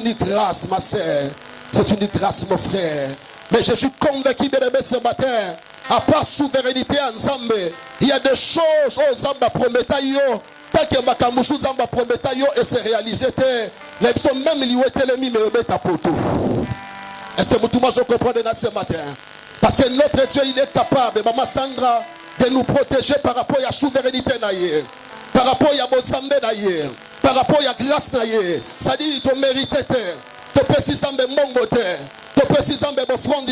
une grâce, ma sœur. C'est une grâce, mon frère. Mais je suis convaincu, bien-aimé, ce matin, à part souveraineté en Zambé, il y a des choses aux Zamba prométaillons. Tant que Makamushu Zamba prométaillons et c'est réalisé, les personnes même ils ont été les mimes et poto. Est-ce que vous comprenez ce matin? Parce que notre Dieu, il est capable, Maman Sandra, de nous protéger par rapport à la souveraineté, par rapport à la Mozambique, par rapport à la grâce. Ça dit qu'il mérite, tu précises de mon côté, tu précises de mon front.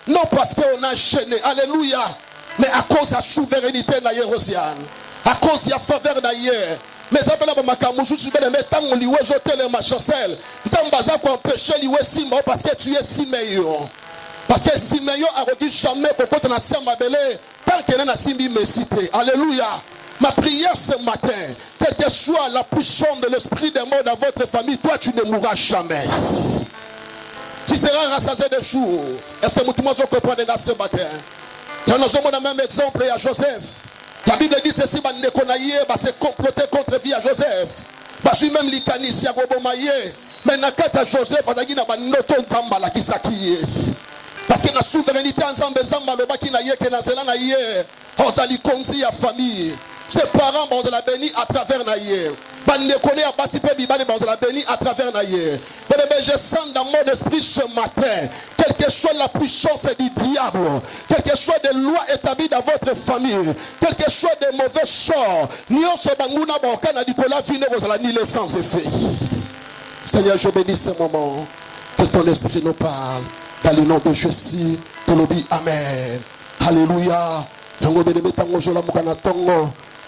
Non parce qu'on a gêné, alléluia, mais à cause de la souveraineté, Rosiane, à cause de la faveur d'ailleurs. Mais ça peut être Makamushu, je vais le mettre en lieu, je vais ma chancelle. Zambaza pour empêcher lié Simon parce que tu es Simeon. Parce que Simeon a redit jamais pourquoi tu n'as pas belé tant qu'il n'a pas me cité. Alléluia. Ma prière ce matin, quelle que soit la puissance de l'esprit des morts dans votre famille, toi tu ne mourras jamais. Tu seras rassasié de jours. Est-ce que tout le monde comprend ce matin? Nous avons le même exemple à Joseph. La Bible dit ceci, c'est comploté contre vie à Joseph. Je suis même l'Ikanis, mais Nakata Joseph, on a dit parce que la souveraineté ensemble, on s'allie comme si la famille. Ses parents, on la béni à travers Naïe. Je connais à Bassipé Bibane, on la béni à travers Naïe. Je sens dans mon esprit ce matin, quelle que soit la puissance du diable, quelle que soit des lois établies dans votre famille, quel que soit des mauvais sorts, ni on se bangouna bankana Nicolas Vine, vous allez ni les sans effet. Seigneur, je bénis ce moment, que ton esprit nous parle. Dans le nom de Jésus, tu le dis Amen. Alléluia.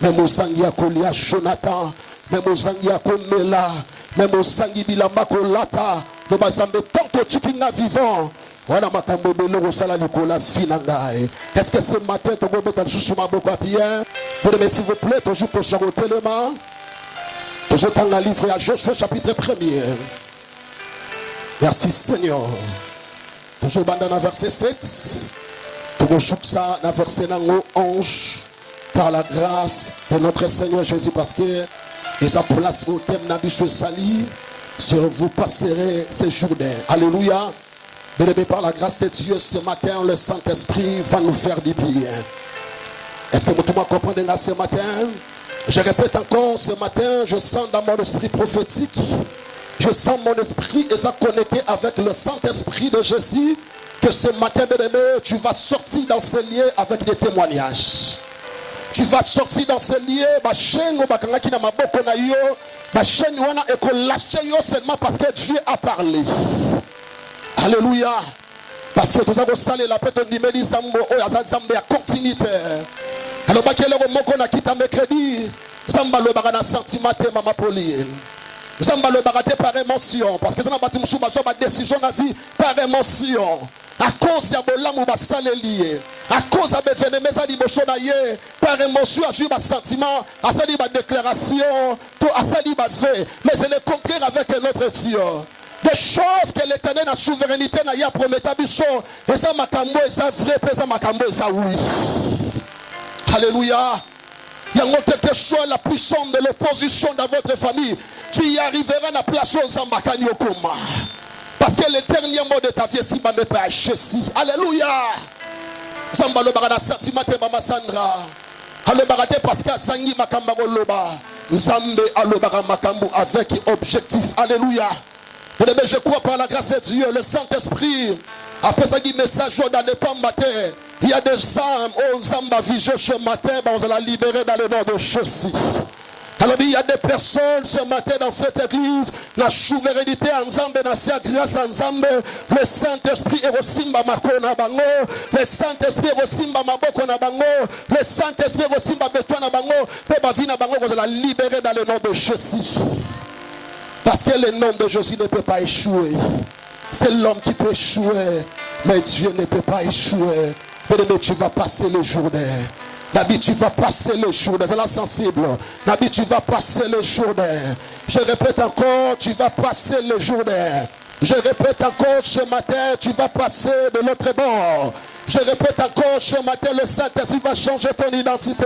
Même au sangia kolia Jonathan, même au sangia komela, même au sangi bilamba kolata, nous bazambe tanto chikinga vivant. Voilà makambo belo sala likola finangai. Est-ce que ce matin tu peux mettre sous ma boca bien? Mais s'il vous plaît, toujours pour charoter les mains. Toujours dans le livre à Josué chapitre 1er. Merci Seigneur. Toujours dans le verset 7. Toujours ça dans verset 11. Par la grâce de notre Seigneur Jésus, parce que ils ont place au thème Nabichou Sali, sur vous passerez ces journées. Alléluia. Bénévé par la grâce de Dieu, ce matin, le Saint-Esprit va nous faire du bien. Est-ce que tout le monde comprend ce matin? Je répète encore, ce matin, je sens dans mon esprit prophétique, je sens mon esprit et ça connecté avec le Saint-Esprit de Jésus, que ce matin, bénévé, tu vas sortir dans ce lieu avec des témoignages. Tu vas sortir dans ce lieu, seulement parce que Dieu a parlé. Alléluia. Parce que tout ça, salé la paix de Nimeli Zambo, Zambo, continuité. Alors, on a quitté mercredi. Zamba le barana sentiment, maman Pauline. Zamba le barate par émotion. Parce que ça n'a pas de décision de vie par émotion. À cause de l'amour, à cause de l'événement, par émotion, à sentiment, à sa déclaration, à sa fait. Mais c'est le contraire avec notre Dieu. Des choses que l'éternel a souveraineté n'a promis à Bisson. Et ça m'a cambo, et ça vrai, et ça m'a cambo, et ça oui. Alléluia. Il y a quelque chose, la puissance de l'opposition dans votre famille. Tu y arriveras à la place où Zambakani Okoma. Parce que le dernier mot de ta vie, si ma ne pas Jésus. Alléluia. Zambalo barana sentiment de Maman Sandra. Allo barate parce que Sangi Makamba Loba. Zambe allo baramakambu avec objectif. Alléluia. Je crois par la grâce de Dieu, le Saint-Esprit. Après ça, dit message dans les pommes matin. Il y a des âmes, oh Zamba vigé ce matin, on va la libérer dans le nom de Jésus. Alors il y a des personnes ce matin dans cette église, la souveraineté ensemble, la grâce ensemble, le Saint-Esprit est aussi ma makona bango, le Saint-Esprit est aussi ma maboko na bango, le Saint-Esprit est aussi ma béton na bango, et ma vie na bango, on va la libérer dans le nom de Jésus. Parce que le nom de Jésus ne peut pas échouer. C'est l'homme qui peut échouer, mais Dieu ne peut pas échouer. Mais tu vas passer les journées. Nabi, tu vas passer les journées. C'est la sensible. Nabi, tu vas passer les journées. Je répète encore, tu vas passer les journées. Je répète encore ce matin, tu vas passer de l'autre bord. Je répète encore ce matin, le Saint-Esprit va changer ton identité.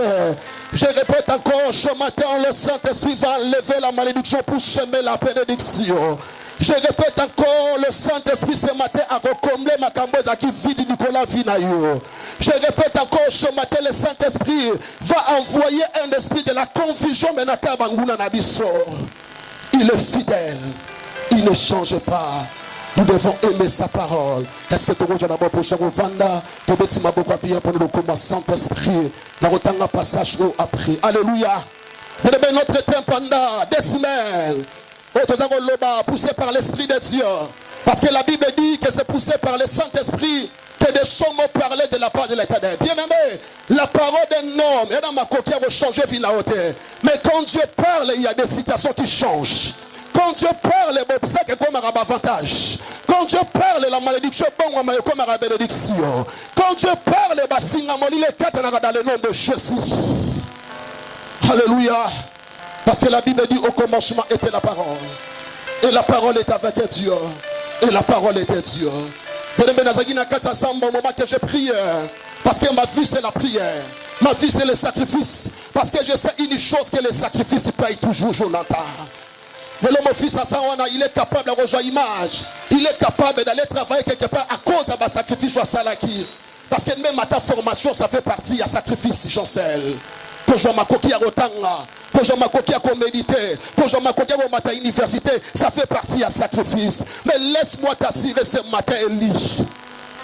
Je répète encore ce matin, le Saint-Esprit va enlever la malédiction pour semer la bénédiction. Je répète encore, le Saint-Esprit ce matin a recommandé ma camboise qui vide Nicolas Vinayo. Je répète encore ce matin, le Saint-Esprit va envoyer un esprit de la confusion. Il est fidèle, il ne change pas. Nous devons aimer sa parole. Est-ce que tout le monde a d'abord pour chaque vanda? Tu veux dire beaucoup à pour nous comme Saint-Esprit. Dans autant de passage après. Alléluia. Notre temps pendant des semaines. Poussé par l'Esprit de Dieu. Parce que la Bible dit que c'est poussé par le Saint-Esprit que des sons m'ont parlé de la part de l'Éternel. Bien aimé, la parole d'un homme, et dans ma coquille a changé vie la hauteur. Mais quand Dieu parle, il y a des situations qui changent. Quand Dieu parle, c'est comme un avantage. Quand Dieu parle, la malédiction est comme une bénédiction. Quand Dieu parle, il est dans le nom de Jésus. Alléluia. Parce que la Bible dit au commencement était la parole. Et la parole est avec Dieu. Et la parole était Dieu. Au moment que je prie, parce que ma vie c'est la prière. Ma vie c'est le sacrifice. Parce que je sais une chose, que le sacrifice paye toujours, Jonathan. Mais l'homme fils à ça, il est capable de rejoindre l'image. Il est capable d'aller travailler quelque part à cause de ma sacrifice à Salaki. Parce que même à ta formation, ça fait partie à sacrifice, Chancel. Pour je m'accoquille à Rotanga, pour je m'accoquille à méditer, pour je m'accoquille à matin université, ça fait partie à sacrifice. Mais laisse-moi t'assurer ce matin, Elie.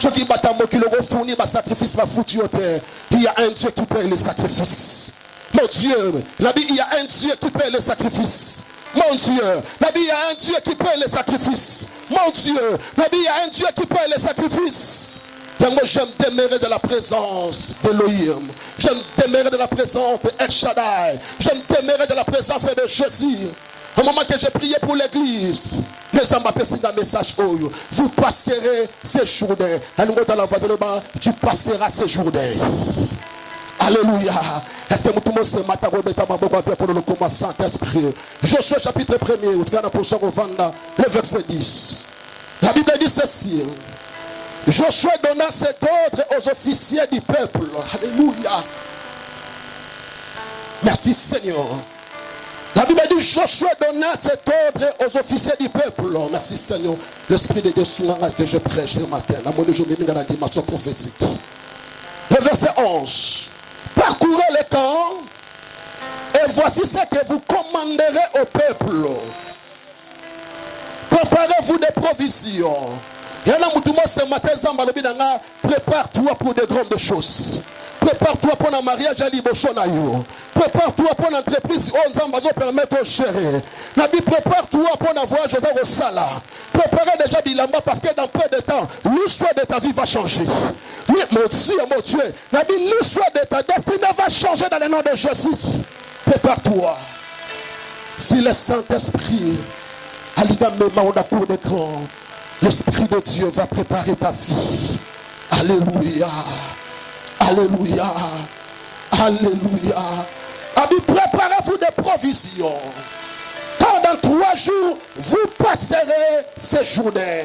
Je dis, Batambo qui le refournit, ma sacrifice m'a foutu au terre. Il y a un Dieu qui paye les sacrifices. Mon Dieu, la Bible, il y a un Dieu qui paye les sacrifices. Mon Dieu, la Bible, il y a un Dieu qui paye les sacrifices. Mon Dieu, la Bible, il y a un Dieu qui paye les sacrifices. Et moi, j'aime demeurer de la présence d'Elohim. J'aime demeurer de la présence de El Shaddai. J'aime demeurer de la présence de Jésus. Au moment que j'ai prié pour l'église, les hommes m'appellent un message. Vous passerez ces journées. Tu passeras ces journées. Alléluia. Est-ce que tout le monde se matin pour le combat Saint-Esprit? Josué chapitre 1er, le verset 10. La Bible dit ceci. Josué donna cet ordre aux officiers du peuple. Alléluia. Merci Seigneur. La Bible dit Josué donna cet ordre aux officiers du peuple. Merci Seigneur. L'Esprit de Dieu que je prêche ce matin. La monnaie aujourd'hui dans la dimension prophétique. Le verset 11. Parcourez les camps et voici ce que vous commanderez au peuple. Préparez-vous des provisions. Ce matin, prépare-toi pour de grandes choses. Prépare-toi pour un mariage à l'Ibochonayo. Prépare-toi pour une entreprise où on va permettre de gérer. Prépare-toi pour un voyage au Sala. Préparez déjà Bilamba parce que dans peu de temps, l'histoire de ta vie va changer. Oui, mon Dieu. L'histoire de ta destinée va changer dans le nom de Jésus. Prépare-toi. Si le Saint-Esprit a l'idée au cours d'écran, l'Esprit de Dieu va préparer ta vie. Alléluia. Alléluia. Alléluia. Préparez-vous des provisions. Car dans 3 jours, vous passerez ces journées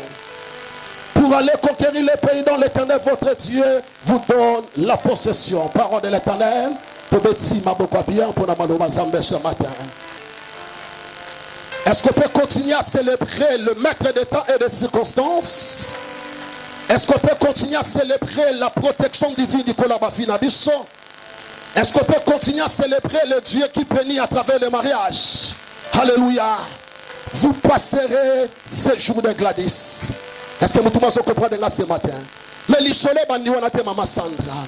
pour aller conquérir les pays dont l'Éternel, votre Dieu, vous donne la possession. Parole de l'Éternel. Pour Betty Mabokabia, pour Namalomazambe ce matin. Est-ce qu'on peut continuer à célébrer le maître des temps et des circonstances? Est-ce qu'on peut continuer à célébrer la protection divine du Kolabafinabiso? Est-ce qu'on peut continuer à célébrer le Dieu qui bénit à travers le mariage? Alléluia. Vous passerez ces jours de Gladys. Est-ce que vous comprenez ce matin? Mais l'Isolé Bandiwanate Mama Sandra.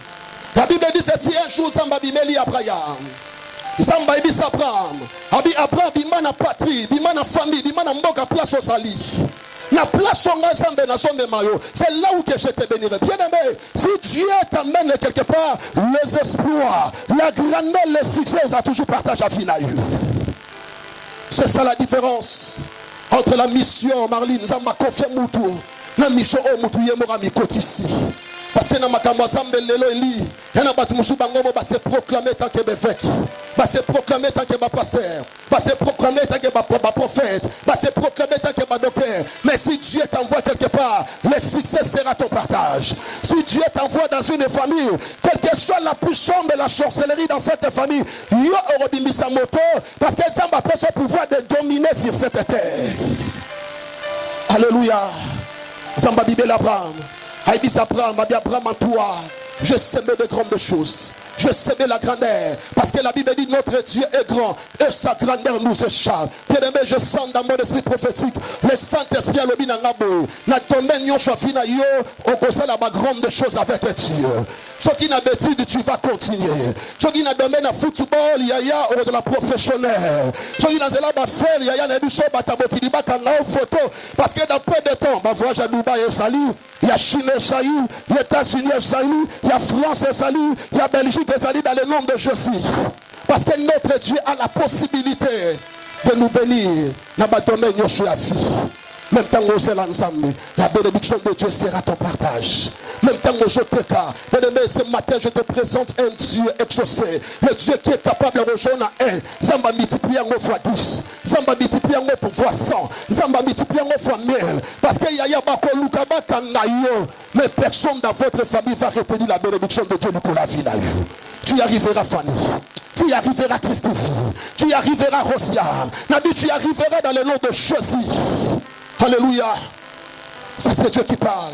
La Bible dit ceci un jour, Zambabimeli Abraham. Zamba ibisa Abraham. Abraham bimana patrie, bimana famille, bimana mboka place aux ali. Na place on Zamba na zone mayo. C'est là où que je te bénirai. Bien aimé, si Dieu t'amène quelque part, les exploits, la grandeur, le succès, on a toujours partagé à Finaï. C'est ça la différence entre la mission, Marlene, Zamba confie Moutou, la mission au Moutou Yemora Mikot ici. Parce que dans ma camazambe lelo eli, il y a battu musu bangomo ba se proclamer tant que befek, ba se proclamer tant que ba pasteur, ba se proclamer tant que ba prophète, ba se proclamer tant que ba docteur. Mais si Dieu t'envoie quelque part, le succès sera ton partage. Si Dieu t'envoie dans une famille, quelle que soit la puissance de la sorcellerie dans cette famille, yo orobimisa moto parce que ça m'a pas son pouvoir de dominer sur cette terre. Alléluia. Zamba Bibel Abraham. Aïbis Abraham, Abraham en toi. Je sème de grandes choses. Je sais la grandeur. Parce que la Bible dit notre Dieu est grand. Et sa grandeur nous échappe. Bien-aimé, je sens dans mon esprit prophétique. Le Saint-Esprit a l'obi n'angabo. Na domaine yon chafina yo. On conseille la grande chose avec Dieu. Ce qui n'a d'habitude, tu vas continuer. Ce qui n'a domaine à football, yaya, ou de la professionnelle. Ce qui n'a pas faire, yaya, n'a du show, batabo, qui dit pas qu'en photo. Parce que dans peu de temps, ma voyage à Dubaï est sali. Il y a Chine est sali. Il y a États-Unis est sali. Il y a France est sali. Il y a Belgique est sali dans le nom de Jésus. Parce que notre Dieu a la possibilité de nous bénir dans le domaine de la vie. Même temps où c'est l'ensemble, la bénédiction de Dieu sera ton partage. Même temps où je te cas, ce matin je te présente un Dieu exaucé. Le Dieu qui est capable de rejoindre un. Zamba multiplier en fois 10. Zamba multiplier en fois 100. Zamba multiplier en fois 1000. Parce qu'il y a bako lukaba kanayo. Mais personne dans votre famille va retenir la bénédiction de Dieu pour la vie. Tu y arriveras, Fanny. Tu y arriveras, Christophe. Tu y arriveras, Rosiane. Nabi, tu y arriveras dans le nom de Jésus. Alléluia. Ça c'est Dieu qui parle.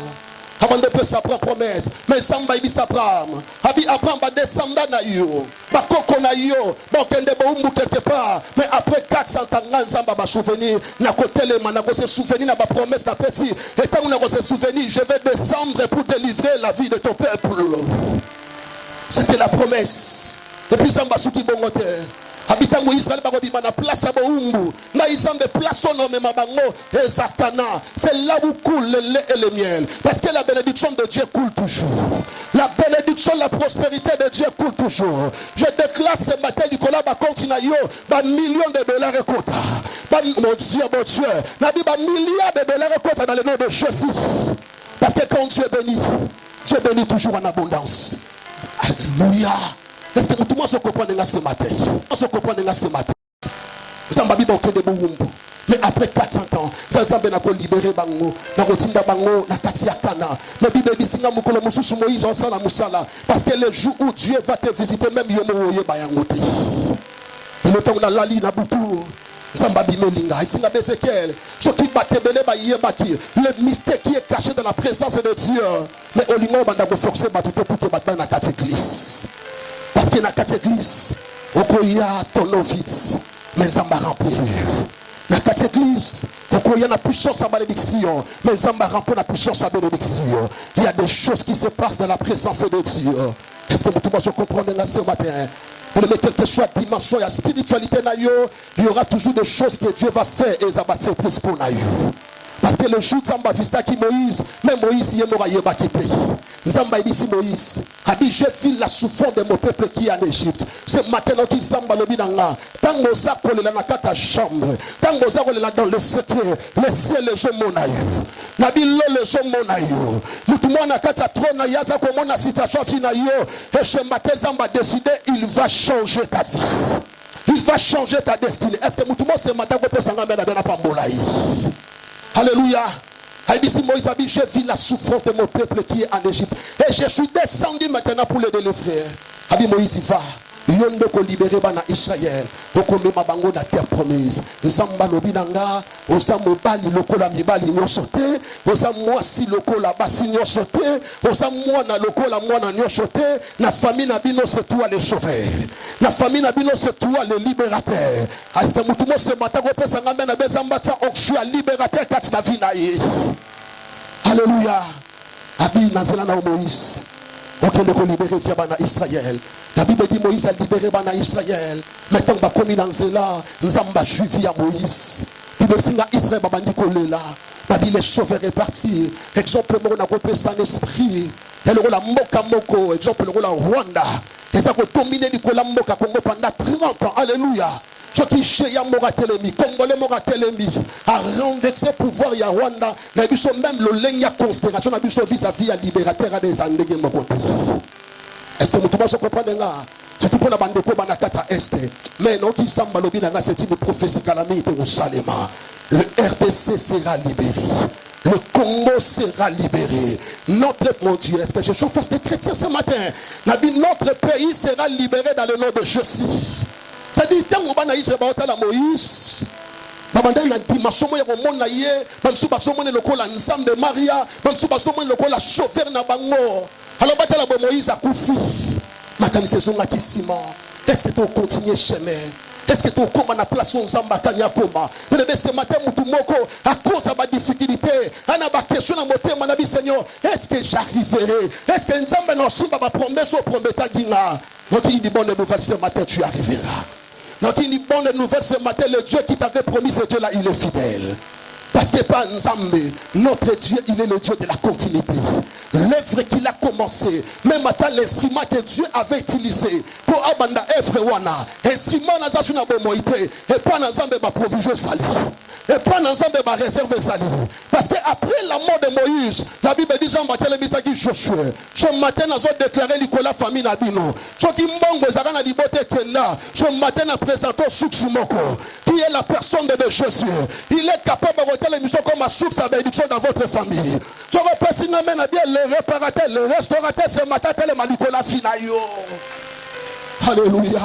Avant de faire sa propre promesse. Mais Samba il dit Abraham. Abraham va descendre na yo. Ba koko na yo. Bon kende ba umbu quelque part. Mais après 400 ans Samba va souvenir. Na côté le man na se souvenir na ba promesse na pesi. Et quand on a se souvenir, je vais descendre pour délivrer la vie de ton peuple. C'était la promesse. Depuis Samba souki bongote. Habitant Israël ba na place à Boumbu. Na Isam de place au nom mabango et Zakana. C'est là où coule le lait et le miel. Parce que la bénédiction de Dieu coule toujours. La bénédiction, la prospérité de Dieu coule toujours. Je déclare ce matin Nicolas va continuer ba millions de dollars et quota. Mon Dieu. N'a dit ba milliards de dollars et quota dans le nom de Jésus. Parce que quand Dieu bénit toujours en abondance. Alléluia. Est-ce que tout le monde se comprend ce matin? On se comprend ce matin. Zambabi banque de Boumbu. Mais après 400 ans, dans Zambé n'a pas libéré Bango, dans Rotinda Bango, dans Katia Kana. La Bible dit Singa Mukolo Moussou Moïse en Sala Moussala. Parce que le jour où Dieu va te visiter, même Yomo Oye Bayangote. Et le temps où on a Lali Naboutou. Zambabi Melinga, Isinga Bezekel, ce qui va te belé Bayebaki, le mystère qui est caché dans la présence de Dieu. Mais au Lingo, on a forcé Batouté pour que Batman n'a qu'à église. Parce que dans la église, il y a ton vite, mais ça m'a rempli. Dans la église, il y a la puissance à malédiction, mais ça m'a rempli la puissance à bénédiction. Il y a des choses qui se passent dans la présence de Dieu. Est-ce que tout le monde comprend ce matin? Pour le quelle que soit la dimension et la spiritualité, il y aura toujours des choses que Dieu va faire et ça va se surprise pour nous. Parce que le jour de Zamba Vista qui Moïse, même Moïse, il m'aura pas quitté. Zamba dit Moïse, a dit j'ai vu la souffrance de mon peuple qui est en Égypte. C'est maintenant qui Zamba le binanga. Tant que ça colle dans la chambre, tant que ça colle dans le secret, le ciel les hommes monaï. Nabi les hommes monaï. Nous tout le monde a kata trône yaza comme on a situation finayo. Et ce matin Zamba a décidé, il va changer ta vie. Il va changer ta destinée. Est-ce que tout le monde ce matin peut s'en amener dans la pambolaï? Alléluia. Ici Moïse a dit, j'ai vu la souffrance de mon peuple qui est en Égypte. Et je suis descendu maintenant pour le délivrer. Abi Moïse il va. Yondo ko libéré bana Israël. Okombe mabango na terre promise. Zamba lobinanga, osamo bali lokola mibali nyosote, osamo si lokola basi nyosote, osamo na lokola mwana nyosote, na famille na bino c'est toi le sauveur. Na famille na bino c'est toi le libérateur. Est-ce que mutumo se matin ko pesa ngamba na bezamba tsa okshu libérateur kati na vie na ye. Alléluia. Abi nazela na Moïse. Ok, le libérer via Israël. La Bible dit Moïse a libéré Israël. Maintenant, on va commis dans cela. Nous avons suivi à Moïse. La Bible dit Israël va dire là. La Bible est sauvé et parti. Exemple, on a repris son esprit. Et le la Moka Moko. Exemple, le la Rwanda. Et ça a dominé Nicolas Moka Congo pendant 30 ans. Alléluia. Ce qui chez Yamoratelemi, Congolais Moratelemi, a renversé le pouvoir ya Rwanda. Nous avons même le lien conspiration, nous avons vis-à-vis à libérateur à des Andégé Mokote. Est-ce que nous pouvons se comprendre là? C'est tout pour la bande de Kobanakata Est. Mais non, qui semble l'obinanga, c'est une prophétie calamité au Salema. Le RDC sera libéré. Le Congo sera libéré. Notre, mon Dieu, est-ce que je suis face des chrétiens ce matin? Notre pays sera libéré dans le nom de Jésus. C'est-à-dire, tant qu'on va naïs, Moïse, Bamanda na dimension ya komona ye, bamsu basomone lokola nzambe Maria, bamsu basomone lokola chauffeur na bango. Alors batala bo Moïse akufi. Makanisi zonga kisima. Est-ce que tu continues chemin? Est-ce que tu as na place nzamba kanya koma? Mais ce matin mutu moko à cause de ma difficulté, ana ba question na motema na bi Seigneur, est-ce que j'arriverai? Est-ce que nzamba na simba ba promesse au prometa ginga? Donc il dit bonne nouvelle ce matin tu arriveras. Donc il dit bonne nouvelle ce matin, le Dieu qui t'avait promis ce Dieu là, il est fidèle. Parce que pas Nzambe, notre Dieu, il est le Dieu de la continuité. L'œuvre qu'il a commencé, même à l'instrument que Dieu avait utilisé pour abandonner œuvre wana, instrument n'a pas bomoité, et pas Nzambe ma provision sali, et pas Nzambe ma réserve sali. Parce que après la mort de Moïse, la Bible dit Jean Baptiste le Misaki Josué, je matin n'a pas déclaré Nicolas famille Nabino, je dis Mbongo Zarana Libote Kena, je matin n'a présenté Suksumoko, qui est la personne de Jésus. Il est capable de l'émission comme ma source à bénédiction dans votre famille. Je repère bien le réparateur, le restaurateur ce matin, tel Nicolas Finayo. Alléluia.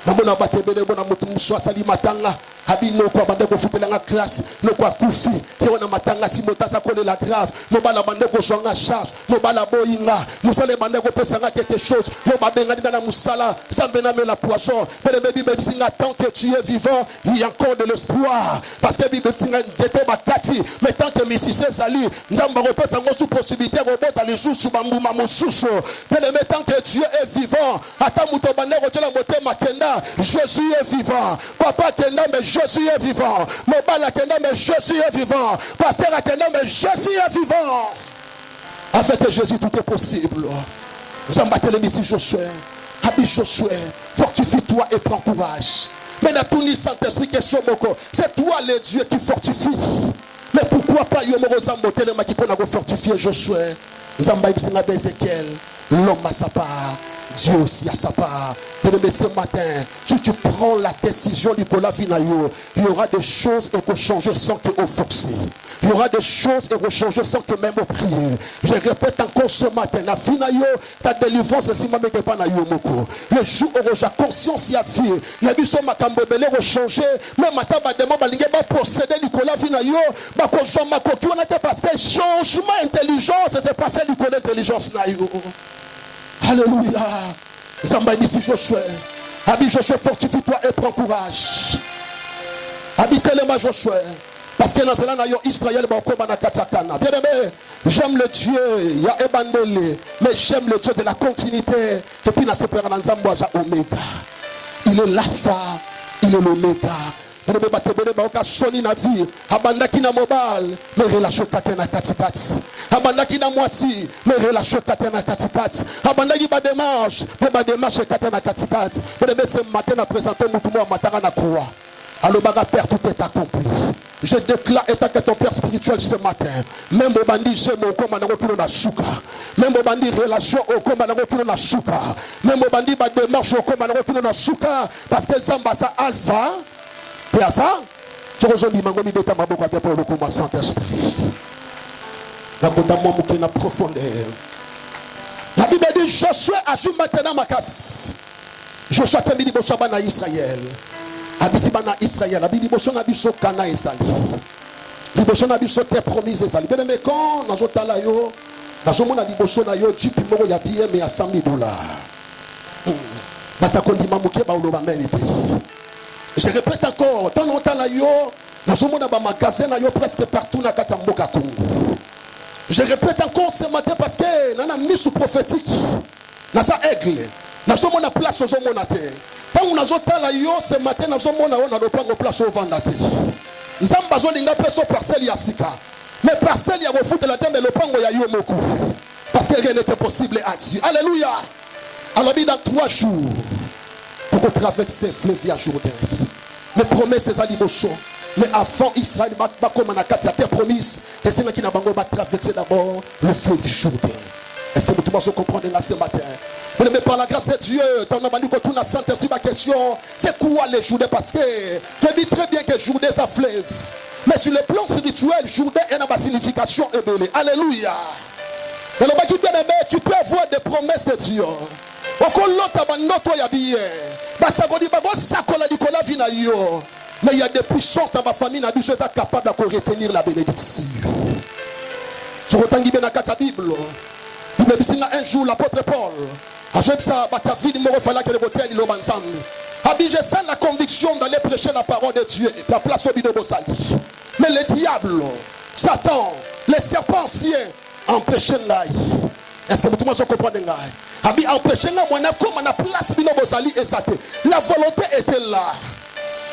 Namona batebele bona mutu muswa sali matanga habino kwa bande ko futela nga classe no kwa kufi yona matanga simota sa kole la grave no bala bande ko songa charge no bala boyinga musale bande ko pesa nga quelque chose yo babenga ndana musala sambena me la poisson mais le bible singa tant que tu es vivant il y a encore de l'espoir parce que bible singa ndete bakati mais tant que misise sali nzamba ko pesa ngo sous possibilité robota les sous sous bambuma mosuso mais le tant que tu es vivant ata muto bande ko tela motema kenda Jésus est vivant. Papa Kenda, mais Jésus est vivant. Mobala Kenda, mais Jésus est vivant. Pasteur Kenda, mais Jésus est vivant. Avec Jésus, tout est possible. Zambatele misi Josué. Habite Josué. Fortifie-toi et prends courage. Mais la Tuni Saint-Esprit, question moko. C'est toi le Dieu qui fortifie. Mais pourquoi pas Yomoro Zambotele ma qui peut fortifier Josué? Zamba Ibsina Bézéchiel. L'homme à sa part. Dieu aussi à sa part. Mais ce matin, si tu prends la décision du Vinayo, il y aura des choses et qu'on changer sans que vous forcer. Il y aura des choses et qu'on changer sans que même vous prier. Je répète encore ce matin, la Vinayo, ta délivrance, c'est ma mère pas na yomoko. Le jour où j'ai conscience y a vie, il y a du son makambebele changer, même matin ba demain ba linge ba procéder Nicolas Vinayo, ba ko Jean Makoki on était parce que changement intelligence c'est passé Nicolas intelligence na yo. Alléluia. Zamba ici Josué. Habite Josué, fortifie-toi et prends courage. Habite les Josué. Parce que dans cela, Israël bien aimé, j'aime le Dieu, il y a Ebandele, mais j'aime le Dieu de la continuité. Et puis dans ce père Zamboisa Oméga. Il est l'alpha, il est l'oméga. Rebe batebele baoka soni na vie abandaki na mobile me relation katena katikati abandaki na mwasi me relation katena katikati abandaki ba démarche katena katikati mais ce matin na présenter mutu mo matanga na croix alors baga père tout est accompli. Je déclare étant que ton père spirituel ce matin même au bandi je mo koma na kilo na suka même au bandi relation au koma na kilo na suka même au bandi ba démarche au koma na kilo na suka parce que Zamba sa alpha. Et à ça, je rejoins l'imam de ta maboko pour le combat Saint-Esprit. La profondeur. La Bible dit Josué a su maintenant ma casse. Josué a terminé Boshaba Israël. Abisibana Israël. La Bible dit Abisso Kana et Sali. Liboso na biso terre promise et Sali. Bien mais quand dans un talayo, dans un monde à Liboso na yo, jipi moro ya billet mais à $100,000. Batakondi mamuke ba uloba mérite. Je répète encore, tant longtemps là yo, dans ce monde à magasin là yo presque partout na Katamboka Congo. Je répète encore ce matin parce que dans la mission prophétique, dans sa aigle, dans ce monde à place aux hommes na terre. Tant on a zoté là yo ce matin dans ce monde on a pas de place au vent na terre. Zamba zo linga peso parcelle ya sika. Mais parcelle ya refou de la terre mais le pango ya yo moko. Parce que rien n'était possible à Dieu. Alléluia. Alors dans 3 jours pour traverser le fleuve à Jourdain. Mais promesses c'est à l'imotion. Mais avant Israël va comme on a quatre terre promise. Et c'est là qui n'a pas traversé d'abord le fleuve Jourdain. Est-ce que vous pouvez comprendre là ce matin? Mais par la grâce de Dieu, dans la manière que tout n'a senti sur ma question, c'est quoi les Jourdains? Parce que tu dis très bien que Jourdain c'est un fleuve. Mais sur le plan spirituel, Jourdain a une signification ébélée. Alléluia. Et le bas qui bien aimé, tu peux avoir des promesses de Dieu. Mais il y a des puissances dans ma famille, n'a pas été capable de retenir la bénédiction. Je retiens bien dans la Bible. Il me dit un jour l'apôtre Paul. A joué ça, ta vie, il me refait que le hôtel, il est ensemble. J'ai ça la conviction d'aller prêcher la parole de Dieu, la place au bidon Bosali. Mais le diable, Satan, les serpents anciens, empêchent l'aïe. Est-ce que tout le monde comprend l'aïe? Empêchent l'aïe, comme la place bidon Bosali est ça. La volonté était là.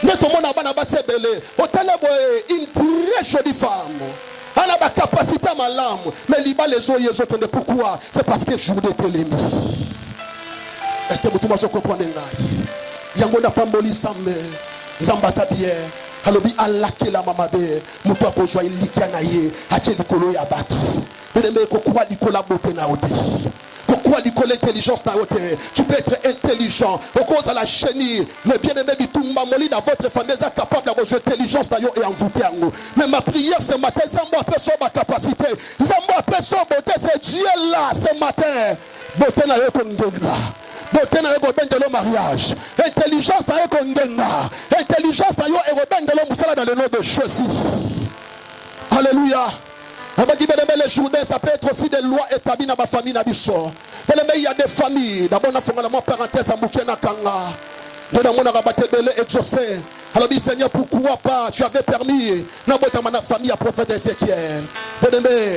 Mais tout le monde a bassé belé. Hôtel est une très jolie femme. Elle a la capacité à ma lame. Mais il va les oeufs, les autres, pourquoi? C'est parce que je voulais l'ennemi. Est-ce que tout le monde comprend l'aïe? Yango na pamboli sambe zamba sabie alobi alaki la mamabe muto akozwa ilikia na ye atie likolo ya batu mais kokuwa likola bote na ote kokuwa likola intelligence na ote. Tu peux être intelligent au cause à la chenille mais bien aimé bitumba moli dans votre famille est capable d'avoir intelligence na yo et envoûter ango. Mais ma prière ce matin zamba apeso ma capacité zamba apeso beauté c'est Dieu là ce matin beauté na yo kongenga. Beauté na yo de mariage. Intelligence na yo kongenga. Intelligence na yo de l'homme dans le nom de Jésus. Alléluia. On va dire que les journées, ça peut être aussi des lois établies dans ma famille. Il y a des familles. D'abord, on a fait une parenthèse à Moukena Kanga. Dans mon arabaté belé exaucé. Alors, Seigneur, pourquoi pas tu avais permis dans ma famille à prophète Ézéchiel.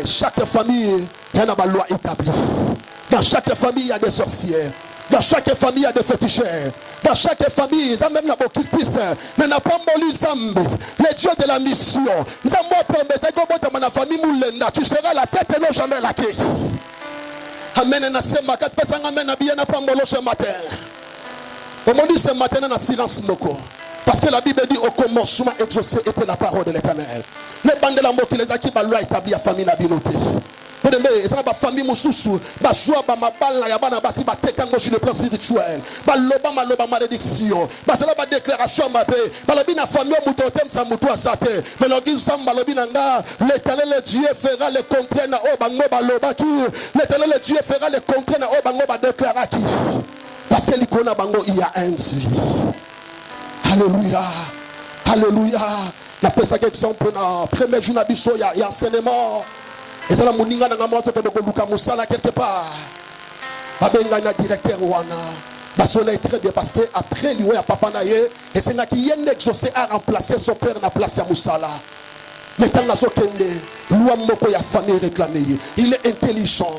Chaque famille, il y a une loi établie. Dans chaque famille, il y a des sorcières. Dans chaque famille, il y a des féticheurs. Dans chaque famille, il y a même la occultiste. Mais n'a pas molu Zambe, les dieux de la mission. Zambo permettait que ma famille moulenda. Tu seras la tête et non jamais la queue. Amen. Na sema quatre personnes amen na bien na pas molo ce matin. On me dit ce matin dans silence moko. Parce que la Bible dit au commencement exaucé était la parole de l'Éternel. Les bandes de la mort qui les a qui loi établie à famille na binoté. Et ça va famille moussou, ba joie ba mabala ya bana basi ba tekango sur le plan spirituel. Ba loba malédiction. Ba ça ba déclaration ma paix. Ba la bina famille mutotem sa mutu asate. Mais le dit samba le binanga, l'Éternel Dieu fera le contraire na o bango ba loba ki. L'Éternel Dieu fera le contraire na o bango ba déclara ki. Parce que l'icône bango il y a un Dieu. Alléluia. Alléluia. La personne qui exemple dans premier jour d'abisso il y a enseignement. Et ça la moninga na ngamoto ko de luka musala quelque part. Babenga na directeur wana. Basona est très bien parce que après lui a papa na ye et c'est na qui yen exaucé a remplacé son père na place ya musala. Maintenant na sokende loi moko ya famille réclamé. Il est intelligent.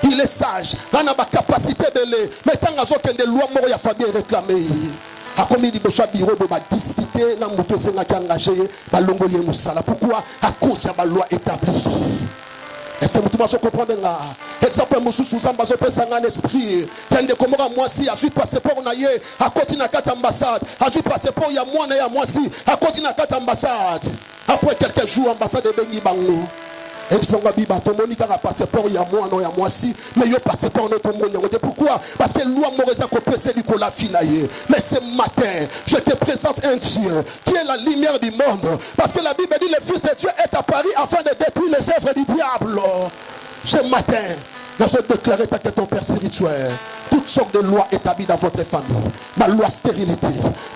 Il est sage. On a ba capacité belé. Maintenant na sokende loi moko ya famille réclamé. A combien de besoin bureau de discuter na moto senga qui engagé ba longoli musala. Pourquoi à cause ya ba loi établie. Est-ce que vous pouvez comprendre là? Exemple, Moussou Souzamba, je peux s'en un esprit. Quand de Komora, moi si, à juste passeport, on a eu, à côté de la carte ambassade. À juste passeport, il y a moi si, à côté de la carte ambassade. Après quelques jours, ambassade de Bengi Bango. Et puis, on va dire, ton monique a passeport, il y a moi, non, il y a moi si. Mais il y a passeport, non, ton monique. Pourquoi? Parce que l'on m'a coupé Nicolas Finaye. Mais ce matin, je te présente un Dieu qui est la lumière du monde. Parce que la Bible dit, le Fils de Dieu est apparu afin de détruire les œuvres du diable. Ce matin, je vais déclarer que ton père spirituel, toutes sortes de lois établies dans votre famille, ma loi stérilité,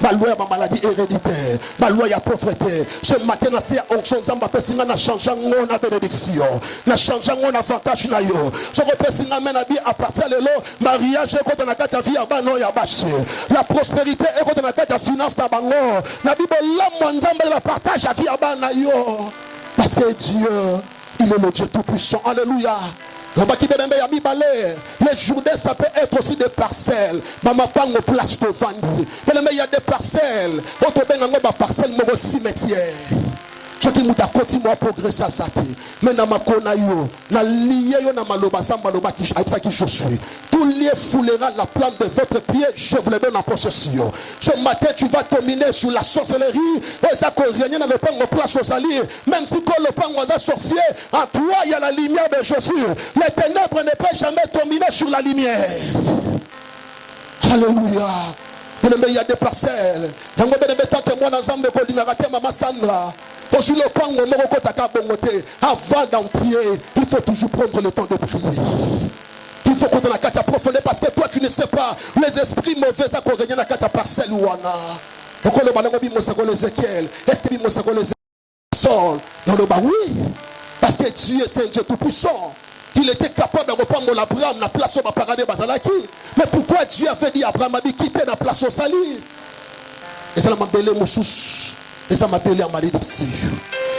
ma loi ma maladie héréditaire, ma loi ya pauvreté. Ce matin, c'est onction zamba pessinga na changeant mon bénédiction, na changeant mon avantage na yo. Je repessinga mena bien à passer le lot, mariage et quand on a ta vie à bano ya baché. La prospérité et quand on a ta finance na bango. Na Bible la mwanzamba la partage à vie à bana yo. Parce que Dieu, il est le Dieu tout puissant. Alléluia. Les journées, ça peut être aussi des parcelles. Maman, pas en place de vendre. Il y a des parcelles. Autre parcelle, mon cimetière. Je dis, je continue à progresser à ça. Mais dans ma konayo, na lié yo na maloba samba loba qui je suis. Tout lié foulera la plante de votre pied, je vous le donne en possession. Ce matin, tu vas dominer sur la sorcellerie. Et ça peut régner dans le pain en place aux alliés. Même si le pain aux sorcier, en toi, il y a la lumière de Jésus. Les ténèbres ne peuvent jamais dominer sur la lumière. Alléluia. Il y a des parcelles. Tant que moi, dans l'ensemble de Kolimaraté, Maman Sandra. Avant d'en prier, il faut toujours prendre le temps de prier. Il faut qu'on ait la profondeur parce que toi tu ne sais pas les esprits mauvais à qu'on gagne la carte parcelle ou Pourquoi le ballon de Ézéchiel? Est-ce que le sort dans le bas? Oui. Parce que Dieu c'est un Dieu tout puissant. Il était capable de reprendre l'Abraham, la place au paradis Bazalaki. Mais pourquoi Dieu avait dit à Abraham a dit quitter la place au salut? Et ça m'a appelé Moussous. Et ça m'a appelé à malédiction.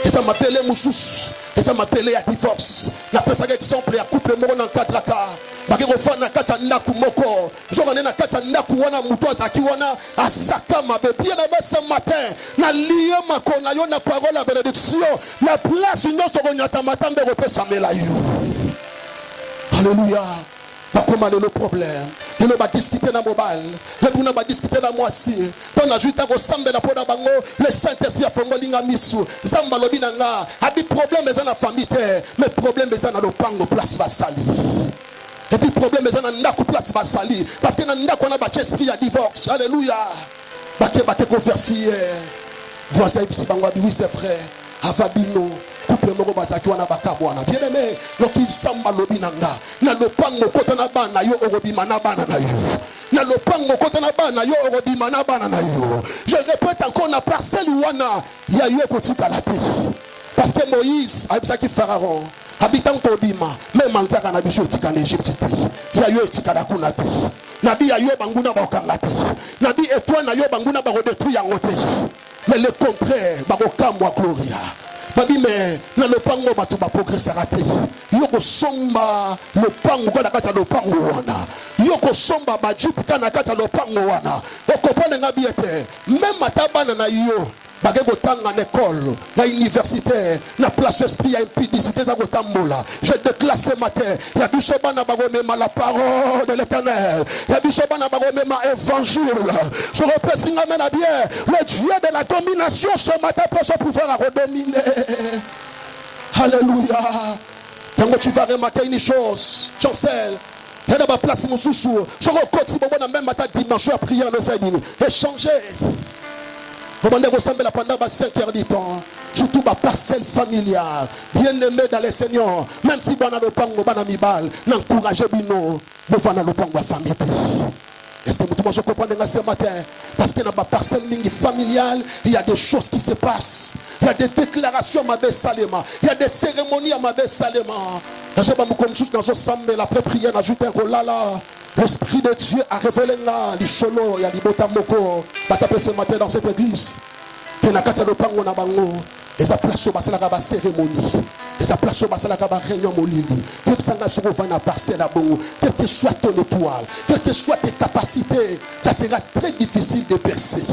Et ça m'a appelé Moussous. Et ça m'a appelé à divorce. La personne exemple à couple mort en 4 cas. Bagero fa na kata ndaku moko. Genre na kata ndaku wana muto azaki wana asaka mabe. Bien avant ce matin, na lié ma kona yo na parole à bénédiction. La place nous serons nyata matambe repesa melayo. Alléluia. Ma commande le problème. Je ne vais discuter dans mobile. Je ne vais discuter dans moi si. On a juste à ressembler à la bango. Le Saint-Esprit a fait un linga misu. Zamba lobi nanga. A des problèmes dans la famille. Mais problème dans le pango place va salir. Et puis problème dans la place va salir. Parce que dans la on a battu esprit à divorce. Alléluia. Baké qu'on fait fier. Voisin ici bango oui c'est frère. Avabino. Couple moko bazaki wana bakabwana bien aimé donc il samba lobi nanga na lopango kota na bana yo orobima na bana na yo na lopango kota na bana yo orobima na bana na yo. Je répète encore na parcelle wana ya yo kotika la terre parce que Moïse abisaki Pharaon habitant kobima même manzaka na biso tika na Égypte ya yo tika na kuna te nabi ya yo banguna bakanga te nabi étoile na yo banguna ba redétruire yango te mais le contraire bakokamwa gloria. Mais dans le pango batu ba progresser raté. Yoko somba le pango kwa nakata le pango wana. Yoko somba ba jupita nakata le pango wana. Okopone ngabiete. Même matabana na yo. Bagego tanga na école, na université, na place esprit ya impudicité za kotambola. Je déclare ce matin, ya bisoba na bagomema la parole de l'Éternel. Ya bisoba na bagomema évangile. Je repèse amen à bien. Le Dieu de la domination ce matin peut se pouvoir à redominer. Alléluia. Quand tu vas remarquer une chose, Chancel, il y a ma place mon sous-sous. Je recote si bon même matin dimanche à prier le Seigneur. Échanger. Vous m'en ressemblez pendant 5 heures du temps. Surtout ma parcelle familiale. Bien aimé dans les Seigneurs. Même si vous avez le pango, vous avez bal, n'encouragez bino. Vous avez le pango à famille. Est-ce que vous comprenez ce matin? Parce que dans ma parcelle familiale, il y a des choses qui se passent. Il y a des déclarations à ma belle Salema. Il y a des cérémonies à ma belle Salema. Je vais vous comme dans ce samedi, la prière, ajouter un là. L'Esprit de Dieu a révélé là, les cholo, il y a des botamoko. Parce que ce matin dans cette église, il y a des pango na bango. Et ça place au bassin la cérémonie. Et ça place au bassin la réunion molili. Quel que soit ton étoile, quelles que soient tes capacités, ça sera très difficile de percer.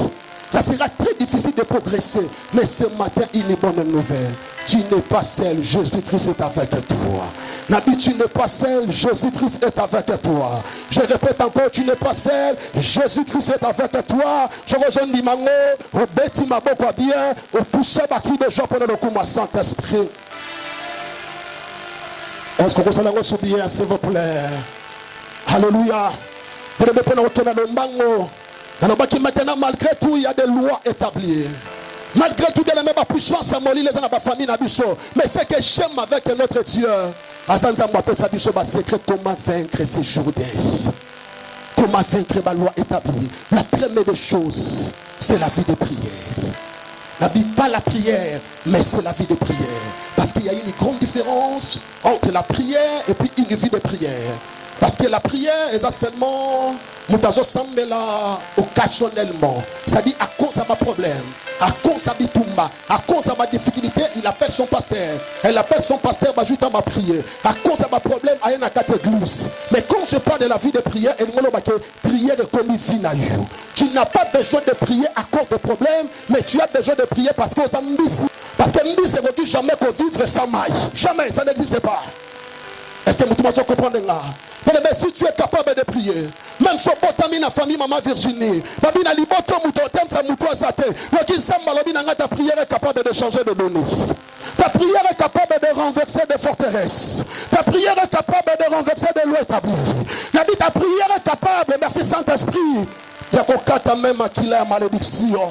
Ça sera très difficile de progresser. Mais ce matin, il est bonne nouvelle. Tu n'es pas seul, Jésus-Christ est avec toi. Nabi, tu n'es pas seul, Jésus-Christ est avec toi. Je répète encore, tu n'es pas seul, Jésus-Christ est avec toi. Je rejoins Limango, au bêtis ma beaucoup bien, au poussé baki de gens pendant le coup, ma Saint-Esprit. Est-ce que vous allez recevoir bien, s'il vous plaît? Alléluia. Vous devez prendre le mango. Maintenant, malgré tout, il y a des lois établies. Malgré tout, il y a la même puissance à mollir les gens dans la famille. Mais c'est que j'aime avec notre Dieu. Secret, comment vaincre ces jours d'air. Comment vaincre ma loi établie. La première des choses, c'est la vie de prière. La vie, pas la prière, mais c'est la vie de prière. Parce qu'il y a une grande différence entre la prière et puis une vie de prière. Parce que la prière est seulement occasionnellement. C'est-à-dire à cause de ma problème, à cause de ma tumba, à cause de ma difficulté, il appelle son pasteur. Elle appelle son pasteur, je ma prière. À cause de ma problème, il y a une église. Mais quand je parle de la vie de prière, elle me dit que prière est comme une vie. Tu n'as pas besoin de prier à cause de problème, mais tu as besoin de prier parce que ça me dit. Parce que nous, c'est dit jamais qu'on vivre sans maille. Jamais, ça n'existe pas. Est-ce que vous comprenez là? Mais si tu es capable de prier, même si tu as la famille maman Virginie, ta prière est capable de changer de données. Ta prière est capable de renverser des forteresses. Ta prière est capable de renverser des lois établies. Ta prière est capable, merci Saint-Esprit. Il y a qu'au même qui a malédiction.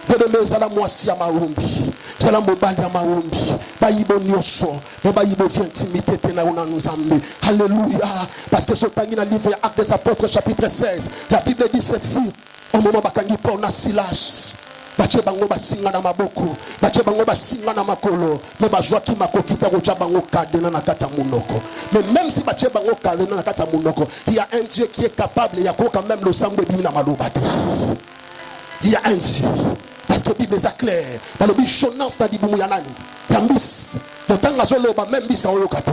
De la moitié à Maumbi. C'est la mobile à Maumbi. Baïbo Nyoso. Baïbo intimité na Nzambe. Alléluia. Parce que ce temps, il a livré Actes des Apôtres, chapitre 16. La Bible dit ceci. au moment bakangi Paul na Silas bache bango basinga na maboko bache bango basinga na makolo mais bazwa ki makokita kocha bango kadena na kata munoko mais même si bache bango kadena na kata munoko il y a un Dieu qui est capable ya ko quand même le sang de bimi na maloba il y a un Dieu parce que Bible est clair dans le bichonnance na dibumu ya nani yambis le tanga zoloba même bisa oyokate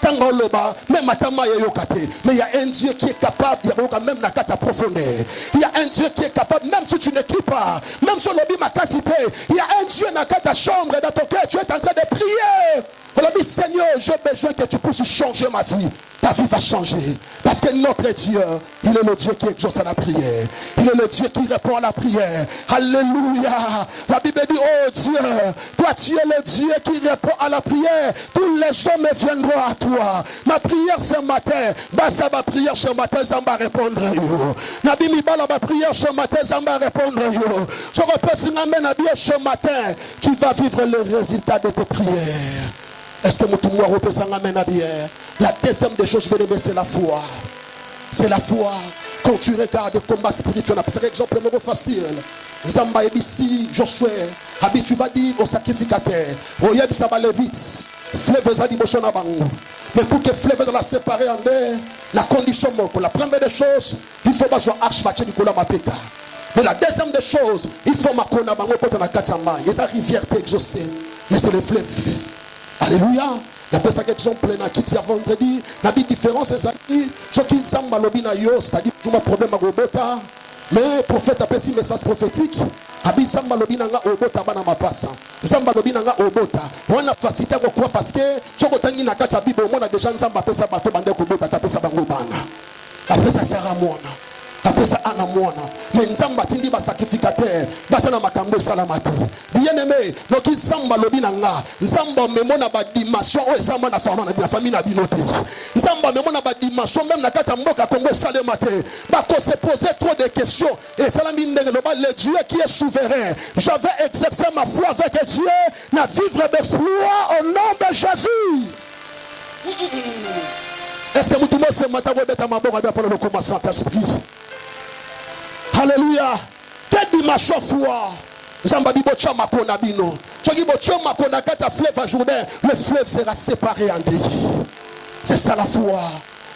tanga loba même matama yokate mais il y a un Dieu qui est capable ya ko même na kata profondeur il y a un Dieu qui est capable même si tu n'écris pas même sur le bima capacité il y a un Dieu dans ta chambre dans ton cœur tu es en train de prier on a dit Seigneur j'ai besoin que tu puisses changer ma vie ta vie va changer parce que notre Dieu il est le Dieu qui exauce à la prière il est le Dieu qui répond à la prière alléluia la Bible dit oh Dieu toi tu es le Dieu qui répond à la prière tous les hommes viendront à toi ma prière ce matin basa ma prière ce matin ça va répondre nabi mibala ma prière ce matin ça va répondre je repose amen à Dieu ce matin tu vas vivre le résultat de tes prières. Est-ce que nous pouvons représenter amen à bien? La deuxième des choses, c'est la foi. C'est la foi. Quand tu regardes le combat spirituel, par exemple, le mot facile. Zamba ici, Josué, tu vas dire au sacrificateur, Royeb ça va aller vite. Fleuve ça dit mais pour que fleuve la séparer en deux, la condition la première des choses, il faut pas jouer arche match du kola mapeka. Mais la deuxième des choses, il faut makona bango pour la katsamba. Il y a sa rivière peut exaucer, mais c'est le fleuve. Alléluia. La personne qui est pleine à quitter vendredi, la différence c'est ça. Ce qui s'en malobi na yo, c'est-à-dire que mon problème à Robota, mais prophète a passé message prophétique. Abi s'en malobi na nga Robota bana mapasa. S'en malobi na nga Robota. On a facilité à quoi parce que ce que tangi na kata Bible, on a déjà s'en mapesa bato bande Robota taper ça bango bana. Après ça sert à moi. Après ça, Anna Moana. Mais Nzamba Tindi va sacrificateur. Basana Makambo Salamati. Bien aimé, donc il Zamba Lobinanga. Zamba Memona ba dimension. Oh, Zamba na famille na binote. Zamba Memona ba dimension. Même na Katamboka Congo Salemate. Bako se poser trop de questions. Et Salamine le Dieu qui est souverain. Je vais exercer ma foi avec Dieu. Na vivre d'exploit au nom de Jésus. Est-ce que nous tous ce matin vous êtes à ma boca pour le commencer en esprit? Alléluia. Quelle dimension foi. Zambabi bocha makona bino. Chogi bocha makona kata fleuve à journée. Le fleuve sera séparé en deux. C'est ça la foi.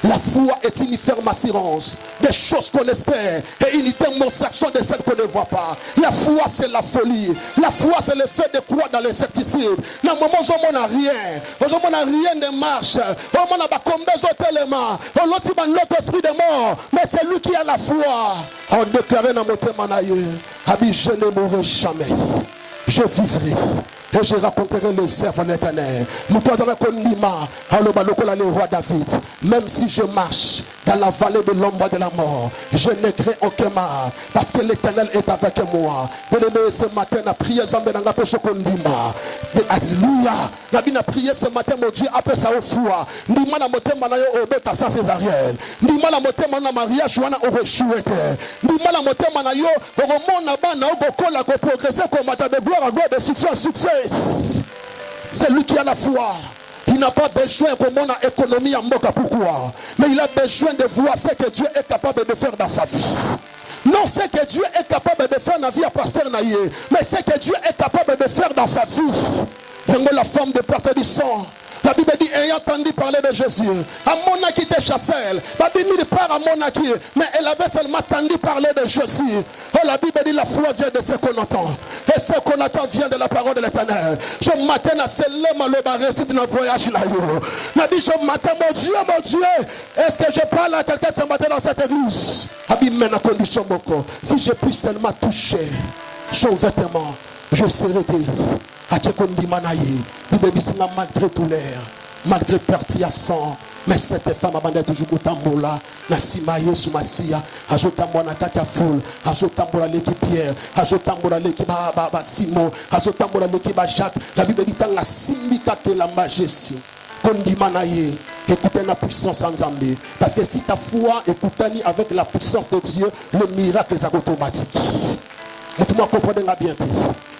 La foi est une ferme assurance des choses qu'on espère et une démonstration de celles qu'on ne voit pas. La foi c'est la folie. La foi c'est le fait de croire dans l'incertitude. Dans le moment où on n'a rien, rien ne marche. On n'a pas combien d'autres éléments. On n'a pas notre esprit de mort. Mais c'est lui qui a la foi. On déclare dans mon témoignage, je ne mourrai jamais. Je vivrai. Et je raconterai le serve en éternel. Nous posons le roi David. Même si je marche dans la vallée de l'ombre de la mort, je ne crains aucun mal. Parce que l'éternel est avec moi. Bien-aimé, ce matin, on a prié alléluia. On a prié ce matin, mon Dieu, après ça au foi. Nous avons au sans Césarienne. Nous avons mariage, nous avons rechué. Nous avons progressé comme de gloire à gloire, de succès en succès. C'est lui qui a la foi. Il n'a pas besoin que mon économie en moque. Pourquoi? Mais il a besoin de voir ce que Dieu est capable de faire dans sa vie. Non, ce que Dieu est capable de faire dans la vie à Pasteur Naïe, mais ce que Dieu est capable de faire dans sa vie. Prenez la femme de porter du sang. La Bible dit, ayant entendu parler de Jésus, à Monaki était chassée. La Bible dit, part à Monaki, mais elle avait seulement entendu parler de Jésus. Oh, la Bible dit, la foi vient de ce qu'on entend. Et ce qu'on entend vient de la parole de l'Éternel. Je m'attends à celle-là, le récit de notre voyage là. La Bible, je m'attends, mon Dieu, est-ce que je parle à quelqu'un ce matin dans cette église? La Bible met la condition beaucoup. Si je puis seulement toucher son vêtement, je serai guéri. Malgré tout l'air, malgré parti à sang, mais cette femme abandonne toujours au tambola, na simaye sumasia, ajotambola na katia foule, ajotambola l'équipe Pierre, ajotambola l'équipe Simon, ajotambola l'équipe Jacques. La Bible dit dans la simika que la majesté. Écoutez la puissance en Zambie. Parce que si ta foi écoutez avec la puissance de Dieu, le miracle est automatique. Vous comprenez bien.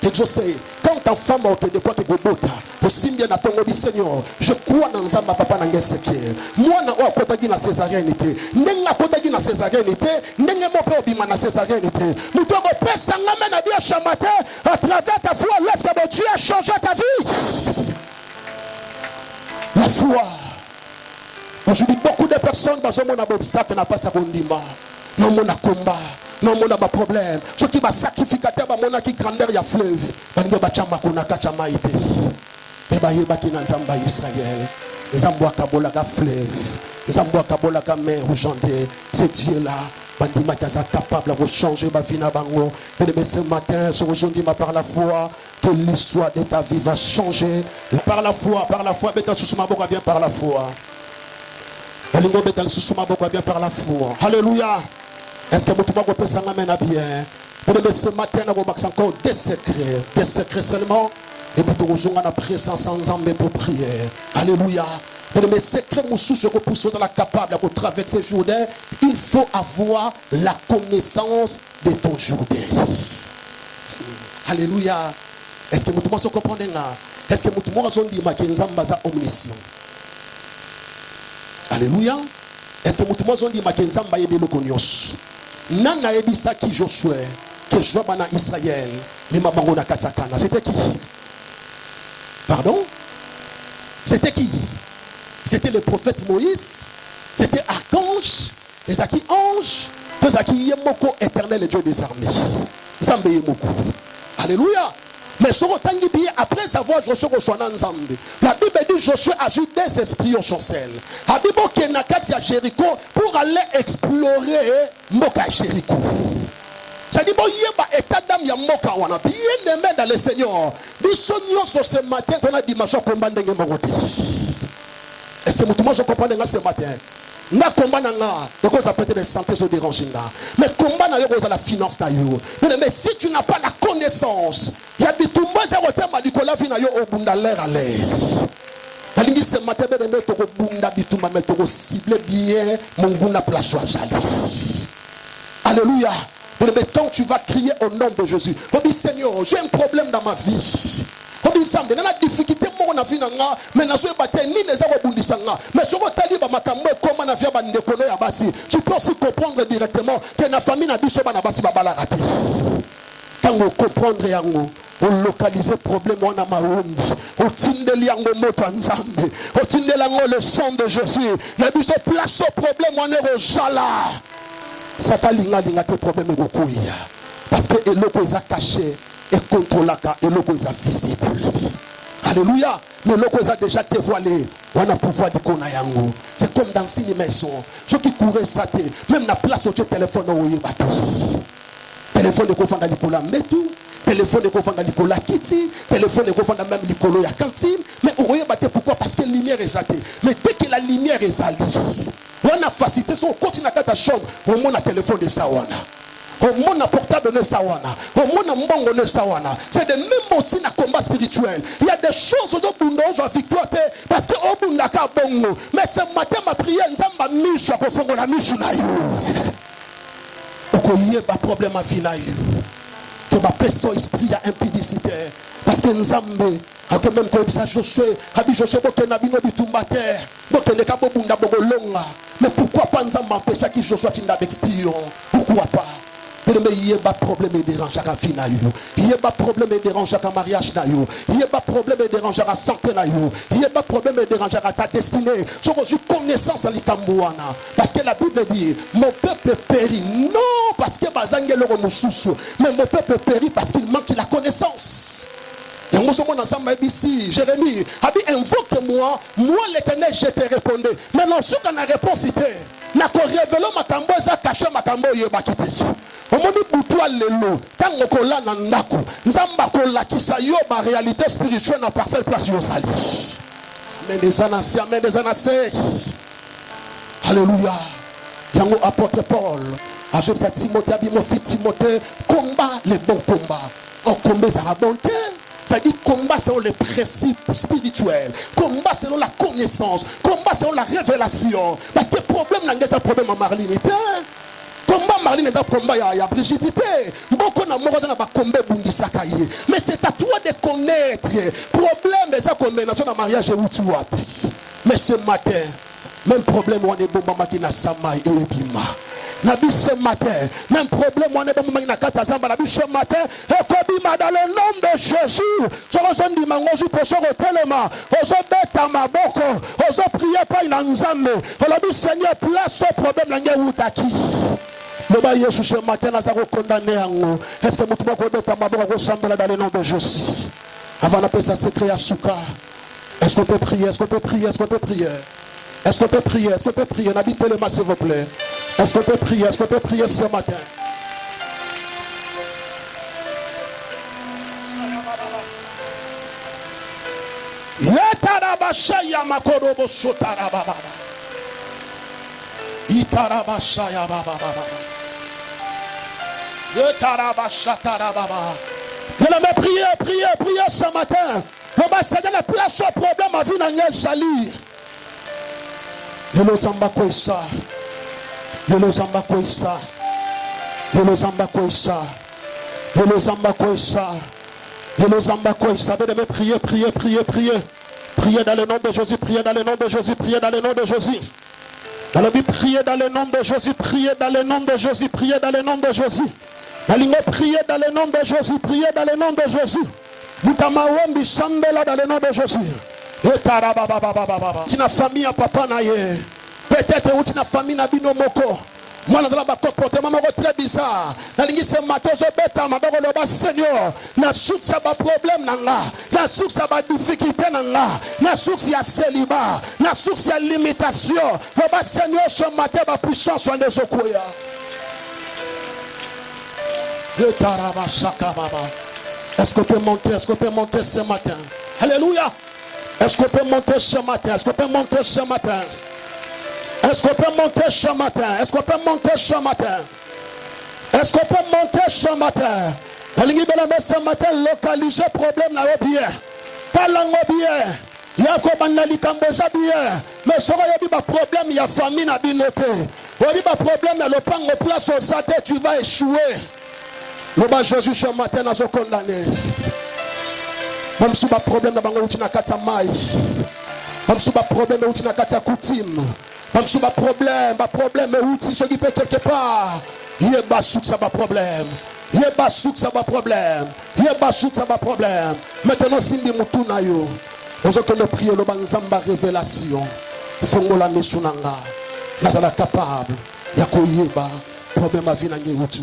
Et je sais, quand ta femme au de quoi que gobota aussi bien na tongo bi Seigneur je crois dans nzamba papa na ngeseke moi na o kotaki na césarienne te ndenga kotaki na césarienne te ndenge mo pe obima na césarienne te muto ko pesa ngame na dia chamate à travers ta foi laisse que Dieu a changé ta vie. La foi. Aujourd'hui beaucoup de personnes dans un monde obstacle n'a pas sa kondima non mon combat non mon ba problème ce qui va sacrificateur ba mona qui grandeur ya fleuve bango ba chamba kuna kacha maite et ba yeba ki na nzamba Israël nzamba kabola ga fleuve nzamba kabola ga mer aujourd'hui c'est Dieu là bandima qui est capable de changer ma vie na bango et ce matin ce aujourd'hui ma par la foi que l'histoire de ta vie va changer par la foi beta susuma boka bien par la foi balingo beta susuma boka bien par la foi alléluia. Est-ce que vous pouvez penser à bien? Pour ce matin, nous avons encore des secrets seulement. Et puis nous avons la présence ensemble pour prier. Alléluia. Pour mes secrets, nous sommes capable de traverser Jourdain. Il faut avoir la connaissance de ton Jourdain. Alléluia. Est-ce que vous pouvez comprendre? Est-ce que vous pouvez dire que nous sommes omniscients? Alléluia. Est-ce que vous pouvez dire que nous sommes omniscients? Nana ebisa qui Josué que je vois dans Israël mais ma bango na katsakana c'était qui? Pardon? C'était qui? C'était le prophète Moïse, c'était archange, et ça qui ange, et ça qui yemoko éternel le Dieu des armées. Zambe yemoko. Alléluia. Mais sur autant après avoir Josué reçoit Nzambe, la Bible dit Josué a eu des esprits au chancel. La Bible qui est à Jéricho pour aller explorer Moka Jéricho. C'est-à-dire bon yeba état d'âme ya Moka wana bien aimé dans le Seigneur. Bisonyo sur ce matin dans la dimension combat ndenge mangoti. Est-ce que vous comprenez ce matin? Na combat nanga de cause ça peut être santé so déranger nga mais combat na yo cause la finance na yo mais si tu n'as pas la connaissance il y a des tombes ça retema dikola fi na yo obunda l'air à l'air talingi ce matin be de to ko bunda bituma mais to ko cibler bien mon guna place jali. Alléluia. Mais tant tu vas crier au nom de Jésus. On dit Seigneur, j'ai un problème dans ma vie. On dit ça, mais la difficulté moi na vie nanga, mais na so baté ni les abo bundisanga. Mais sur otali ba makambo comment na via ba ndekono ya basi. Tu peux aussi comprendre directement que na famille na biso ba na basi ba bala raté. Tango comprendre yango, on localiser problème wana maombi. On tindeli yango moto nzambe. On tindeli yango le sang de Jésus. Na biso place au problème wana rojala. Ça t'a linga tes problèmes beaucoup. Parce que l'eau est caché et contrôlé et l'eau est visible. Alléluia. Mais l'eau est déjà dévoilé. On a pouvoir de konayango. C'est comme dans une maison. Ceux qui couraient ça, même la place où tu téléphone au bateau. Téléphone de Kofanda Nicolas Metou. Téléphone de Kofanda Nicolas Kitty. Téléphone de Kofanda même Nicolas Yakantim. Mais au bateau pourquoi? Parce que la lumière est zatée. Mais dès que la lumière est salée, on a facilité, on continue à faire ta chambre, on monte un téléphone de Sawana. On monte un portable de Sawana. On monte un bongo de Sawana. C'est de même aussi un combat spirituel. Il y a des choses au Bunda où j'ai victoire parce que au Bunda ka bongo. Mais ce matin ma prière, nous avons mis sur le fond de la mission. Il y a un problème à vie. Que ma personne esprit a impudicité. Parce que nous avons même comme ça Josué, Josué mais pourquoi pas nous empêcher que Josué soit espion? Pourquoi pas? Mais il n'y a pas de problème et dérange à la vie. Il n'y a pas de problème et dérange à la mariage. Il n'y a pas de problème et dérange à la santé. Il n'y a pas de problème et dérange à ta destinée. Je reçois connaissance à l'Ikambouana. Parce que la Bible dit, mon peuple périt. Non, parce que mais mon peuple périt parce qu'il manque la connaissance. Et on se voit ensemble ici, Jérémie a dit invoque-moi, moi l'Éternel je te répondrai. Maintenant, ce qu'on a réponse était, n'a pas révélé ma tambo, ça caché ma tambo, il va quitter. On m'a dit boutoua lelo, quand on colla dans nako, zamba kola qui sa yo ma réalité spirituelle dans parcelle place yo sali. Amen des anasses, amen des anasses. Alléluia. Yango apôtre Paul, à Joseph Timothée, mon fils Timothée, combat les bons combats. On combat ça à bon cœur. Ça dit combat selon les principes spirituels, combat selon la connaissance, combat selon la révélation. Parce que le problème n'est pas un problème en marlinité. Combat Marlene eza combat ya Brigitte beaucoup na moko na ba combat bundisaka ye mais c'est à toi de connaître problème eza combinaison na mariage outi wapi mais ce matin même problème on est bomba makina sama et obima Nabi ce matin, même problème, on est bon, on a quatre ans, Nabi ce matin, et Kobima dans le nom de Jésus, je reçois du mangoju pour ce tellement, oso beta maboko, oso prier pas une nzambe, on a dit Seigneur, place ce problème dans le Outaki. Le bas Jésus ce matin, nous avons condamné en nous. Est-ce que nous pouvons beta maboko ressemble dans le nom de Jésus? Avant d'appeler ça secret à Souka, est-ce qu'on peut prier? Est-ce qu'on peut prier? Est-ce qu'on peut prier? Est-ce qu'on peut prier? Est-ce qu'on peut prier? N'habitez les mains s'il vous plaît. Est-ce qu'on peut prier? Est-ce qu'on peut prier ce matin? Yetarabashaya makorobo sotarababa. Itarabashaya baba. Yetarabashatarababa. Vous allez prier ce matin. On va céder la place au problème à vie dans les salis. Yelo zamba koisa. Yelo zamba koisa. Yelo zamba koisa. Yelo zamba koisa. Yelo zamba koisa. Venez prier. Priez dans le nom de Jésus. Priez dans le nom de Jésus. Priez dans le nom de Jésus. Dans la vie, priez dans le nom de Jésus. Priez dans le nom de Jésus. Priez dans le nom de Jésus. Allez, priez dans le nom de Jésus. Priez dans le nom de Jésus. Mutamawombi sambela dans le nom de Jésus. Tu n'as famille à papa naye. Peut-être où tu n'as famille à binomoko. Moi, nous allons comportement très bizarre. Ce matin, je bête ma parole, Seigneur. La source, ça va problème. La source, ça va difficulté. La source, il y a célibat. La source, il y a limitation. Le Seigneur, ce matin, ma puissance soit des okoya. Est-ce qu'on peut monter? Est-ce qu'on peut monter ce matin? Alléluia. Est-ce qu'on peut monter ce matin? Est-ce qu'on peut monter ce matin? Est-ce qu'on peut monter ce matin? Est-ce qu'on peut monter ce matin? Est-ce qu'on peut monter ce matin? Ce matin, localiser problème là bien. Talango bien. Il y a comme un likamboza bien. Mais ce qu'il y a problème, il y a famine à binoté. Il y a problème, le pan au place au saté, tu vas échouer. Le bas Jésus ce matin, nous sommes condamnés. Même si le problème où tu n'as qu'à ta maille. Même si le problème où tu n'as qu'à ta coutume. Même si le problème où tu se peut quelque part. Il y a pas sous ça problème. Il y a pas sous ça problème. Il y a pas sous ça problème. Maintenant, si nous sommes tous yo, nous allons prier le banzamba révélation. Il faut que la mission nanga. Nous sommes capables. Yakoyeba. Problème à vie dans les routes.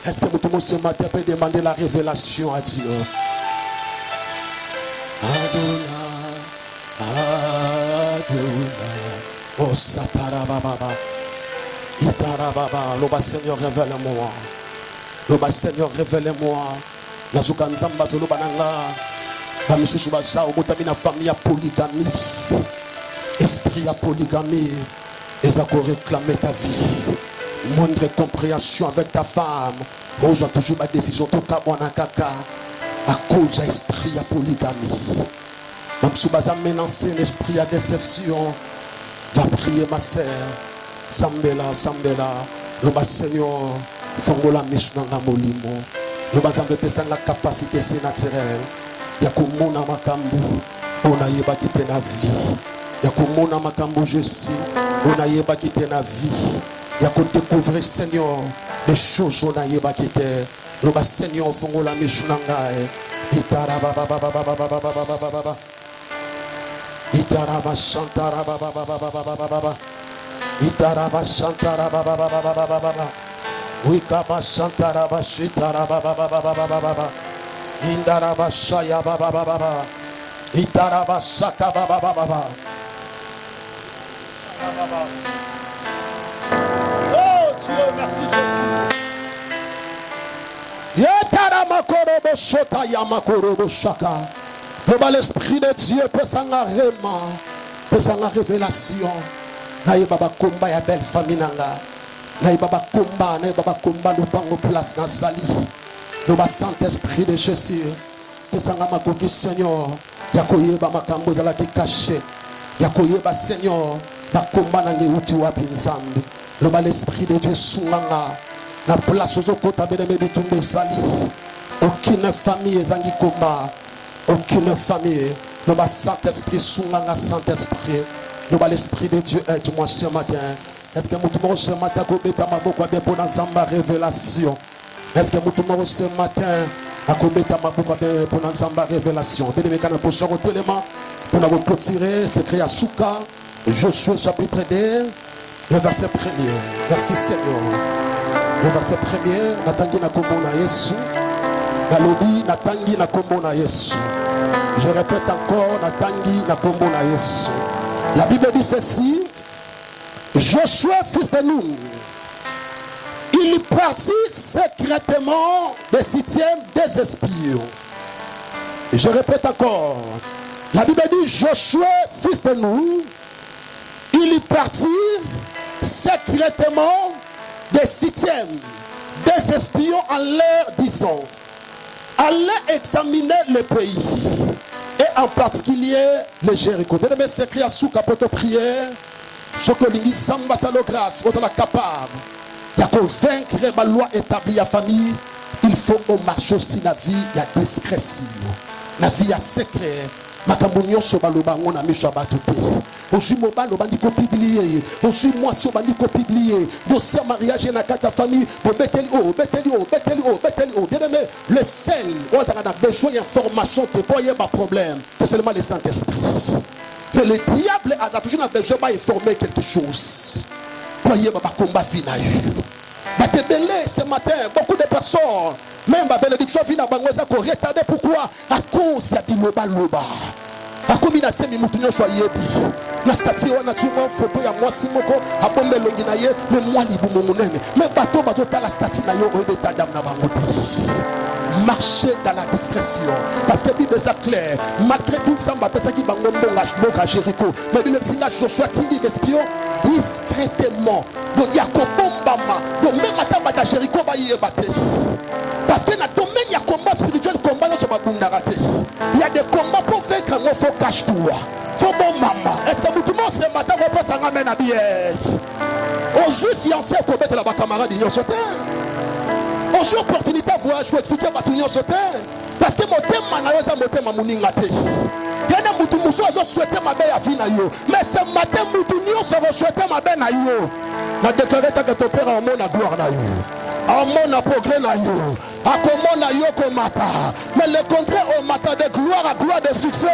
Est-ce que tout le monde ce matin peut demander la révélation à Dieu? Adonai, oh Satarababa, Itarababa, le Seigneur révèle-moi, le Seigneur révèle-moi, la Zukanzamba Zolobananga, la Monsieur Subaza, au bout de la famille à polygamie, esprit à polygamie, et ça peut réclamer ta vie. Moindre compréhension avec ta femme. Aujourd'hui, toujours ma décision, tout cas, moi, caca. À cause de l'esprit à polygamie. Même si vous avez menacé l'esprit à déception, va prier ma sœur. Sambela. Le bas Seigneur, faut la mission dans la molimo. Le bas avez la capacité naturelle. Il y a comme mon amakambu, on a yéba quitter la vie. Il y a comme mon amakambu, je sais, on a yéba quitter la vie. Il y a qu'on découvre, Seigneur, les choses on a yéba quitter. Le bas Seigneur, faut la mission dans la vie. Itaraba Santara Baba. Itaraba Santara Baba. Wikaba Santara Bashitara Baba. Indaraba Shaya Baba. Itaraba Saka Baba. Oh Dieu, merci Jésus. Yetaramakorobo Shota Yamakorobo Shaka. L'esprit de Dieu peut s'en révélation. Naïe baba komba ya belle famille nanga. Naïe baba komba nous bango place dans sali. Le Saint-Esprit de Jésus. Que ça m'a gogi Seigneur. Yakoye ba makambo zala ki caché. Yakoye ba Seigneur. Ba komba nange uti wa binzambi. L'esprit de Dieu sunganga. La place aux côtés de tout sali. Aucune famille est en coma. Aucune famille. Nous avons Saint-Esprit, Soumanga Saint-Esprit. Nous avons l'Esprit de Dieu être moi ce matin. Est-ce que nous ce matin pour la révélation? Est-ce que nous ce matin pour la révélation? Pour nous retirer, c'est créé à Souka, Josué chapitre 2, le verset 1er. Verset Seigneur. Le verset 1er, Natangi na kombo na Yesu. Galobi, Natangi na kombo na Yesu. Je répète encore, Natangi na kombo na Yesu. La Bible dit ceci. Josué, fils de Nun, il partit secrètement des septièmes des espions. Je répète encore. La Bible dit Josué, fils de Nun, il partit secrètement des septièmes des espions en l'air disant, allez examiner le pays et en particulier le Jéricho. Bien-aimé, c'est écrit à Souka pour te prière. Ce que l'Église samba sa grâce, vous êtes capable. Il y a qu'on vaincre ma loi établie à famille. Il faut au marché aussi la vie, il y a discrétion. La vie a secret. Makamunyo sobaloba on a mis shabatou. Aujourd'hui mobile on bandi ko publier. Aujourd'hui moi si on bandi ko publier. Dossier mariage na kata famille, beteli o. Bien aimé, le sel, on a besoin d'information pour pas y avoir problème. C'est seulement le Saint-Esprit. Mais le diable a toujours besoin d'informer quelque chose. Voyez ma combat final. Ce matin, beaucoup de personnes, même ma bénédiction finale, ont retardé. Pourquoi? À cause de loba. À cause de ces mimoutunions soyez bien. La statue est naturellement photo à moi si moko à bombe l'onginaye mais moi li boumonene mais bateau la statue na yo au détail d'am na bangote. Marcher dans la discrétion parce que Bible est clair malgré tout ça m'a pensé qui bango à Jéricho mais Bible singa Joshua tindi espion discrètement donc il y a kobombama donc même à Jéricho va y battre parce que dans le domaine il y a combat spirituel combat sur babunda raté il y a des combats pour vaincre il faut cacher tout faut bon maman est-ce que tout le monde ce matin va pas s'en amener à bien aux juifs fiancés pour mettre la camarade d'union sur terre. Aujourd'hui, opportunité à voyage pour expliquer à l'union sur terre. Parce que mon thème, mon thème, mon ingate. Il y a des gens qui souhaitent ma belle vie. Mais ce matin, nous souhaitons ma belle vie. Je déclare que ton père a mon gloire. A mon progrès. A comment na yo ko mata. Mais le contraire, au matin de gloire à gloire, de succès.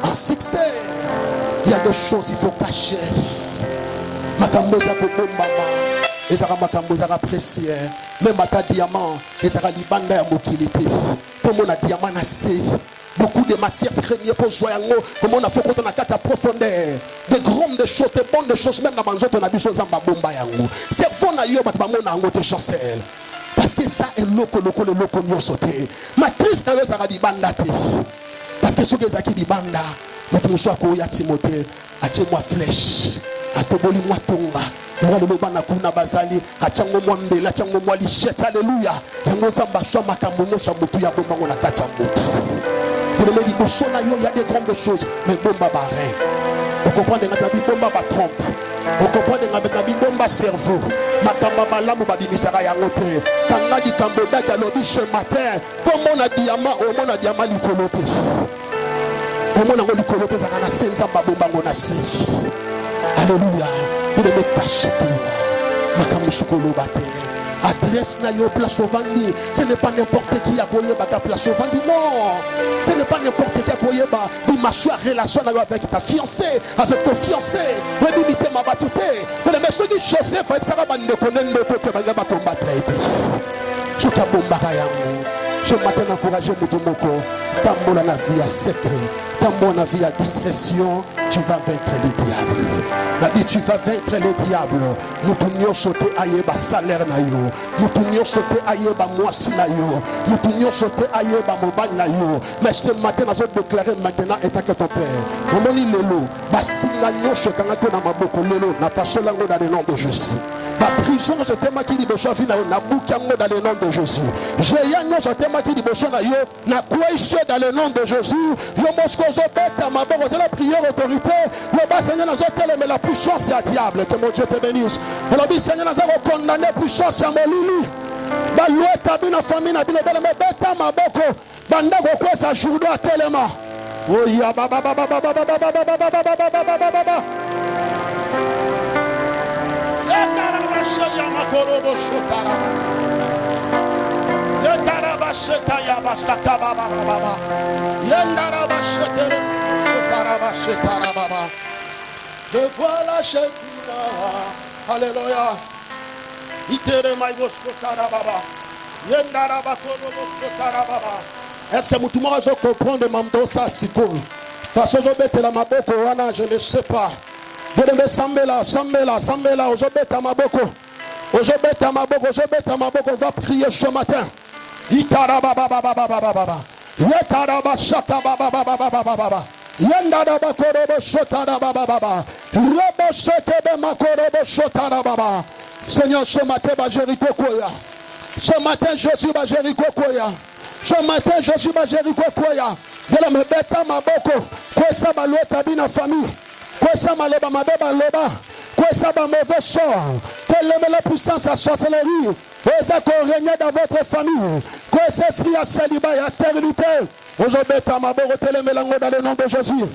En succès. Il y a des choses qu'il faut cacher. Makamboza ko mama. Ezara makambo ezara apprécié même mata diamant ezara libanda ya mokilité pour mon diamant na se beaucoup de matières premières pour joyango comme on a fait quand on a quatre profondeur de grandes choses de bonnes choses même na banzoto na biso zamba bomba yango c'est fond na yo bat ba mona ngo te chancel parce que ça est loko nyo sauté ma Christ na ezara libanda te parce que ce que ezaki libanda notre monsieur ko ya Timothée a dit moi flèche a toboli moi tonga. Alléluia. Il y a des grandes choses, mais bomba barré. Vous comprenez que la bomba va trompe. Vous comprenez que la bomba cerveau. Makamba lamu babimisara ya ngote. Kanga di kamboda galobi ce matin. Pour mon diamant, au mon diamant likolote. Au mon likolote zakana senza babomba ngonasi. Alléluia. Vous devez cacher tout. Adresse na yo place au vandi. Ce n'est pas n'importe qui a goyé ta place au vandi. Non. Ce n'est pas n'importe qui a goyé il m'a choisi relation avec ta fiancée, avec ton fiancé. Redimité ma batouté. Mais les messieurs qui Joseph, ça va ne connaître que va combattre. Je ce matin, encourager Moutoumoko. Dans mon vie à secret, dans mon vie à discrétion, tu vas vaincre le diable. La dit tu vas vaincre le diable. Nous pouvons sauter ailleurs bas salaire na yo. Nous pouvons sauter ailleurs bas moisi na yo. Nous pouvons sauter ailleurs bas mobile na yo. Mais ce matin, nous allons déclarer maintenant état que ton père. Mon nom est Lelo. Basinga nyo shekanga ko na maboko Lelo. Na pas seulement dans le nom de Jésus. La prison, je t'aime qui dit besoin de na boukiango dans le nom de Jésus. J'ai yango, je t'aime qui dit besoin na yo na kouéché dans le nom de Jésus. Yo mosco zobeta ma bonne, c'est la prière autorité. Le bas Seigneur nous a mais la puissance est à diable. Que mon Dieu te bénisse. Alors dit Seigneur nous a condamné puissance à mon lili. Ba loi tabi na famille na bino bele me beta ma boko. Banda ko kwa sa jourdo à tellement. Oh ya ba ba ba ba ba ba ba ba ba ba ba ba ba. De voilà chez Alléluia. Est-ce que tout le monde comprend de Mamdo ça si cool? Parce que je vais la maboko, je ne sais pas. Je vais sambela, ozobeta maboko. Ozobeta maboko, va prier ce matin. Itaraba baba baba baba. Yataraba shaka baba baba baba. Yandaraba korobo shotara baba baba. Robo shekebe makorobo shotara baba. Seigneur, ce matin, Jéricho Koya. Ce matin, Jésus, Jéricho Koya. Ce matin, Jésus, Jéricho Koya. Je me bêta maboko. Quoi ça, ma loi, ta famille. Quoi ça, ma loba, ma beba loba. Quoi ça, ma mauvais sort. Quelle est la puissance à sorcellerie. Quoi ça, qu'on règne dans votre famille. Quoi ça, esprit à célibat et à stérilité. Aujourd'hui, ta maboko, télémélango dans le nom de Jésus.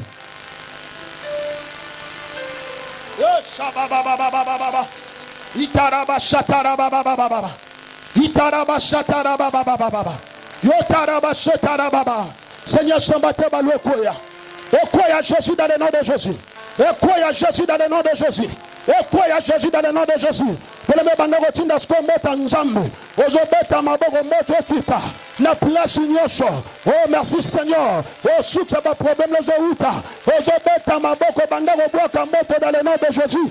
Itaraba shataraba baba baba. Itaraba shataraba baba baba. Yotaraba shataraba baba. Seigneur, ce matin, baloué koya. Et koya Jésus dans le nom de Jésus. Et koya Jésus dans le nom de Jésus. Et koya Jésus dans le nom de Jésus. Pour le mettre dans routine d'asco mota nzambe. Ozobeta maboko moto kita. La place unyoso. Oh merci Seigneur. Oh soutien pas problème les outa. Ozobeta maboko bandako bloka moto dans le nom de Jésus.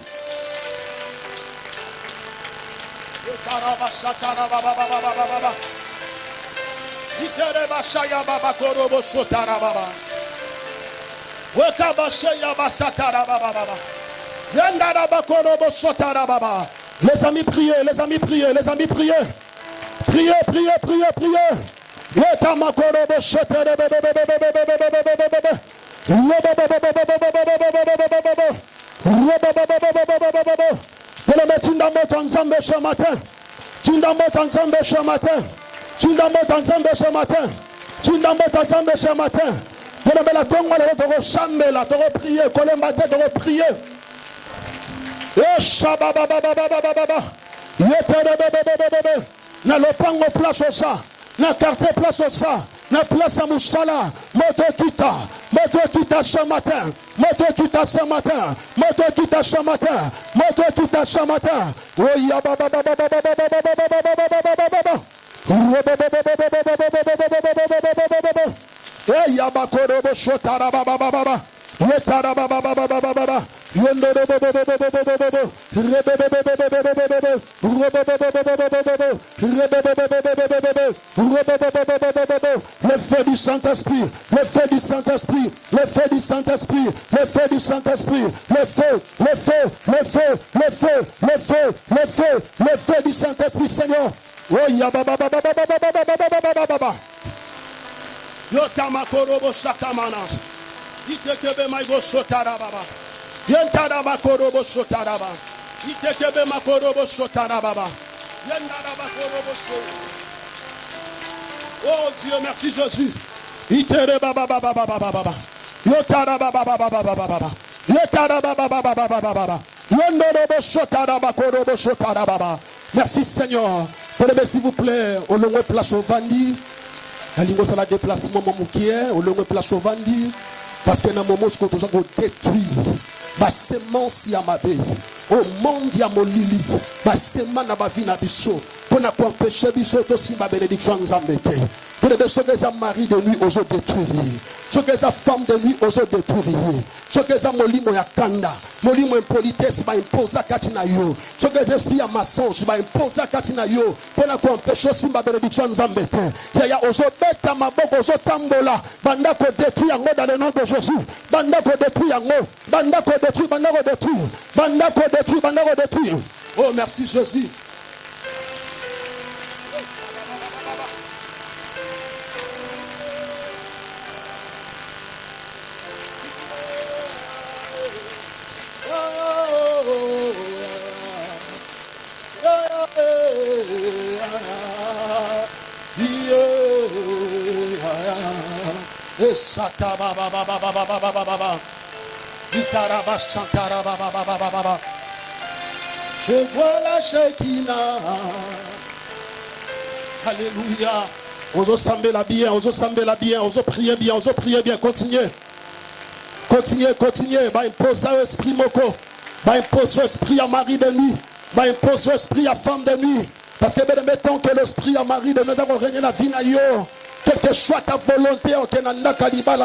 Les amis priez, les amis priez, les amis priez. Priez, priez, priez, priez. Le médecin dans mon ensemble ce matin. Tu dans mon ensemble ce matin. Tu dans mon ensemble ce matin. Tu dans mon ensemble ce matin. Je le mets la tongue, je vais chanter, je vais prier, je vais matin, je vais prier. Na lopango place au ça. Na quartier place au ça. Na place à Moussala. Moto kita ce matin. Moto kita ce matin. Moto kita ce matin. Moto kita ce matin. Oh ya baba baba baba baba baba. Eh ya bakoro bo shotara baba baba. Yetara baba baba baba. Yondo le feu du Saint-Esprit, le feu du Saint-Esprit, le feu du Saint-Esprit, le feu du Saint-Esprit, le feu, le feu, le feu, le feu, le feu, le feu, le feu du Saint-Esprit, Seigneur. Oh ya baba baba baba baba. Yotama korobo sakamana. Itekebe maigo sotarababa. Yentaraba korobo sotaraba. Itekebe makorobo sotarababa. Yentaraba korobo sotaraba. Oh Dieu, merci Jésus. Itereba baba baba baba baba. Yotaraba baba baba baba baba. Yotaraba baba baba baba baba. Yondorobo sotaraba korobo sotarababa. Merci Seigneur. Prenez s'il vous plaît au long de place au Vandi. La ligne c'est la déplacement mon moukier au long de place au Vandi. Parce que dans le moment où nous avons détruit ma semence à ma vie, au monde à mon lili, ma semence à ma vie na biso, pour n'empêcher biso aussi ma bénédiction nous embêter. Bien-aimé, ce que ça mari de nuit aux autres détruire. Ce que ça femme de nuit aux autres détruire. Ce que ça molimo ya kanda. Molimo impolitesse va imposer katina yo. Ce que ça esprit à mensonge va imposer katina yo. Pour la empêcher si ma bénédiction nous embête. Il y a aux autres bêtes à ma boque, aux autres tambola. Banda ko détruire en dans le nom de Jésus. Banda ko détruire en haut. Banda ko détruire, banda ko détruire. Banda ko détruire, banda ko détruire. Oh merci Jésus. Je vois la Shekinah. Alléluia. On s'embelle bien, on s'embelle bien, on prier bien, on prier bien. Continuez. Continuez, continuez. Va imposer l'esprit moko. Va imposer l'esprit à mari de nuit. Va imposer l'esprit à femme de nuit. Parce que bien mettons que l'esprit à mari de nuit va régner la vie na yo. Quelle que soit ta volonté,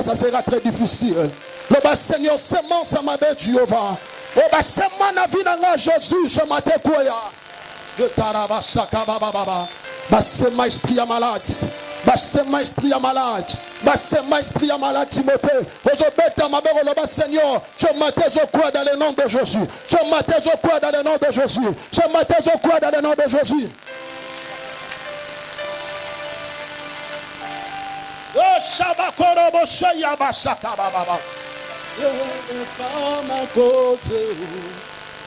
ça sera très difficile. Le bas Seigneur, c'est mon samabé Jéhovah. Oh bah c'est mon avis dans Jésus, je m'attends quoi ya. Le taraba sakababa. Bah c'est mon esprit à malade. Bah c'est mon esprit à malade. Bah c'est mon esprit à malade Timothée. Aujourd'hui ma mère le bas Seigneur, je m'attends au quoi dans le nom de Jésus. Je m'attends au quoi dans le nom de Jésus. Je m'attends au quoi dans le nom de Jésus. Oh Shabakorobo Shayaba Sakababa.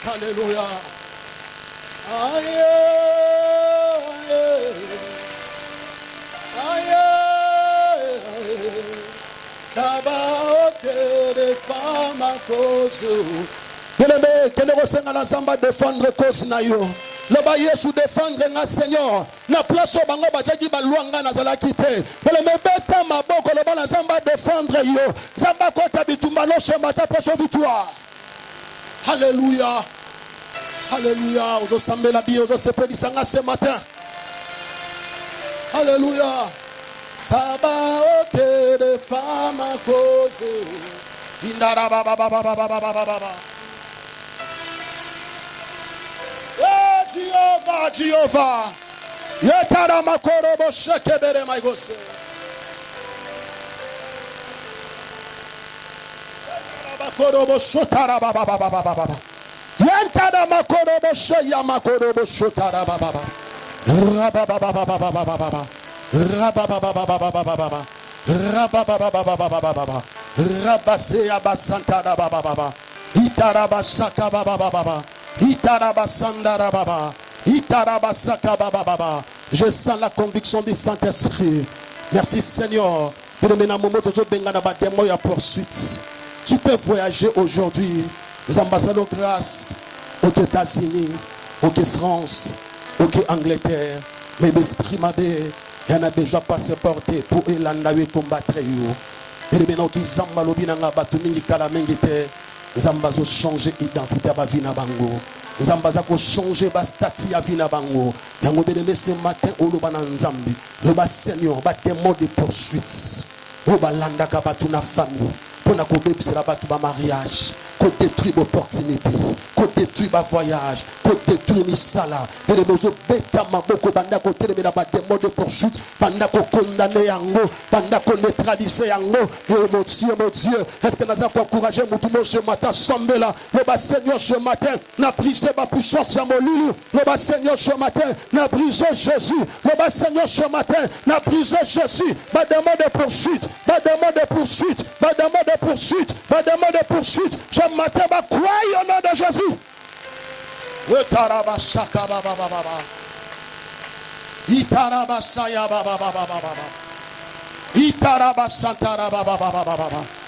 Alléluia. Aïe, aïe, ça va ôter des femmes à cause. Bien-aimé, que le Seigneur ensemble défendre cause na yo. Le ba Yesu défendre nga Seigneur. Na place au bango ba tjaki ba luanga na zala kite. Le mebeta maboko le ba ensemble défendre yo. Zamba kota bitumba no ce matin pour sa victoire. Alléluia. Alléluia. Ozo sambe la vie, ozo se pédisanga ce matin. Alléluia. Ça va ôter des femmes à cause. Indara baba baba baba baba. Oh Jéhovah, Jéhovah. Yetara makorobo shekebere maigose. Makorobo shotara baba baba baba. Yentara makorobo sheya makorobo shotara baba baba. Raba baba baba baba baba. Raba baba baba baba baba. Raba baba baba baba baba. Raba seya basantara baba baba. Itara basaka baba baba. Je sens la conviction du Saint-Esprit. Merci Seigneur. Tu peux voyager aujourd'hui. Les ambassadeurs de grâce aux États-Unis, aux France, aux Angleterre. Mais l'esprit m'a dit, il y en a besoin de passer porter pour combattre. Et maintenant, qui zamba lobinanga batuni kalamengite. Zamba zo changer identité à vie na bango. Zamba za ko changer ba statut à vie na bango. Yango bénémoine ce matin au loba na nzambi. Le bas Seigneur ba témoin de poursuite. O ba landa ka batuna famille. Pona ko bebisela batu ba mariage. Ko détruire l'opportunité. Ko détruire ba voyage. Ko détruire misala. Et les mozo beta maboko banda ko télémé na ba témoin de poursuite. Banda ko condamner yango. Banda ko neutraliser yango. Et mon Dieu, est-ce que nous avons encouragé tout le monde ce matin, semble là, le bas Seigneur ce matin, n'a brisé ma puissance à mon lieu, le bas Seigneur ce matin, n'a brisé Jésus, le bas Seigneur ce matin, n'a brisé Jésus, pas de mot de poursuite, pas de mot de poursuite, pas de mot de poursuite, pas de mot de poursuite, ce matin, va croire au nom de Jésus. Itarabasaka baba baba. Itarabasaya baba baba baba. Itarabasantara baba baba baba.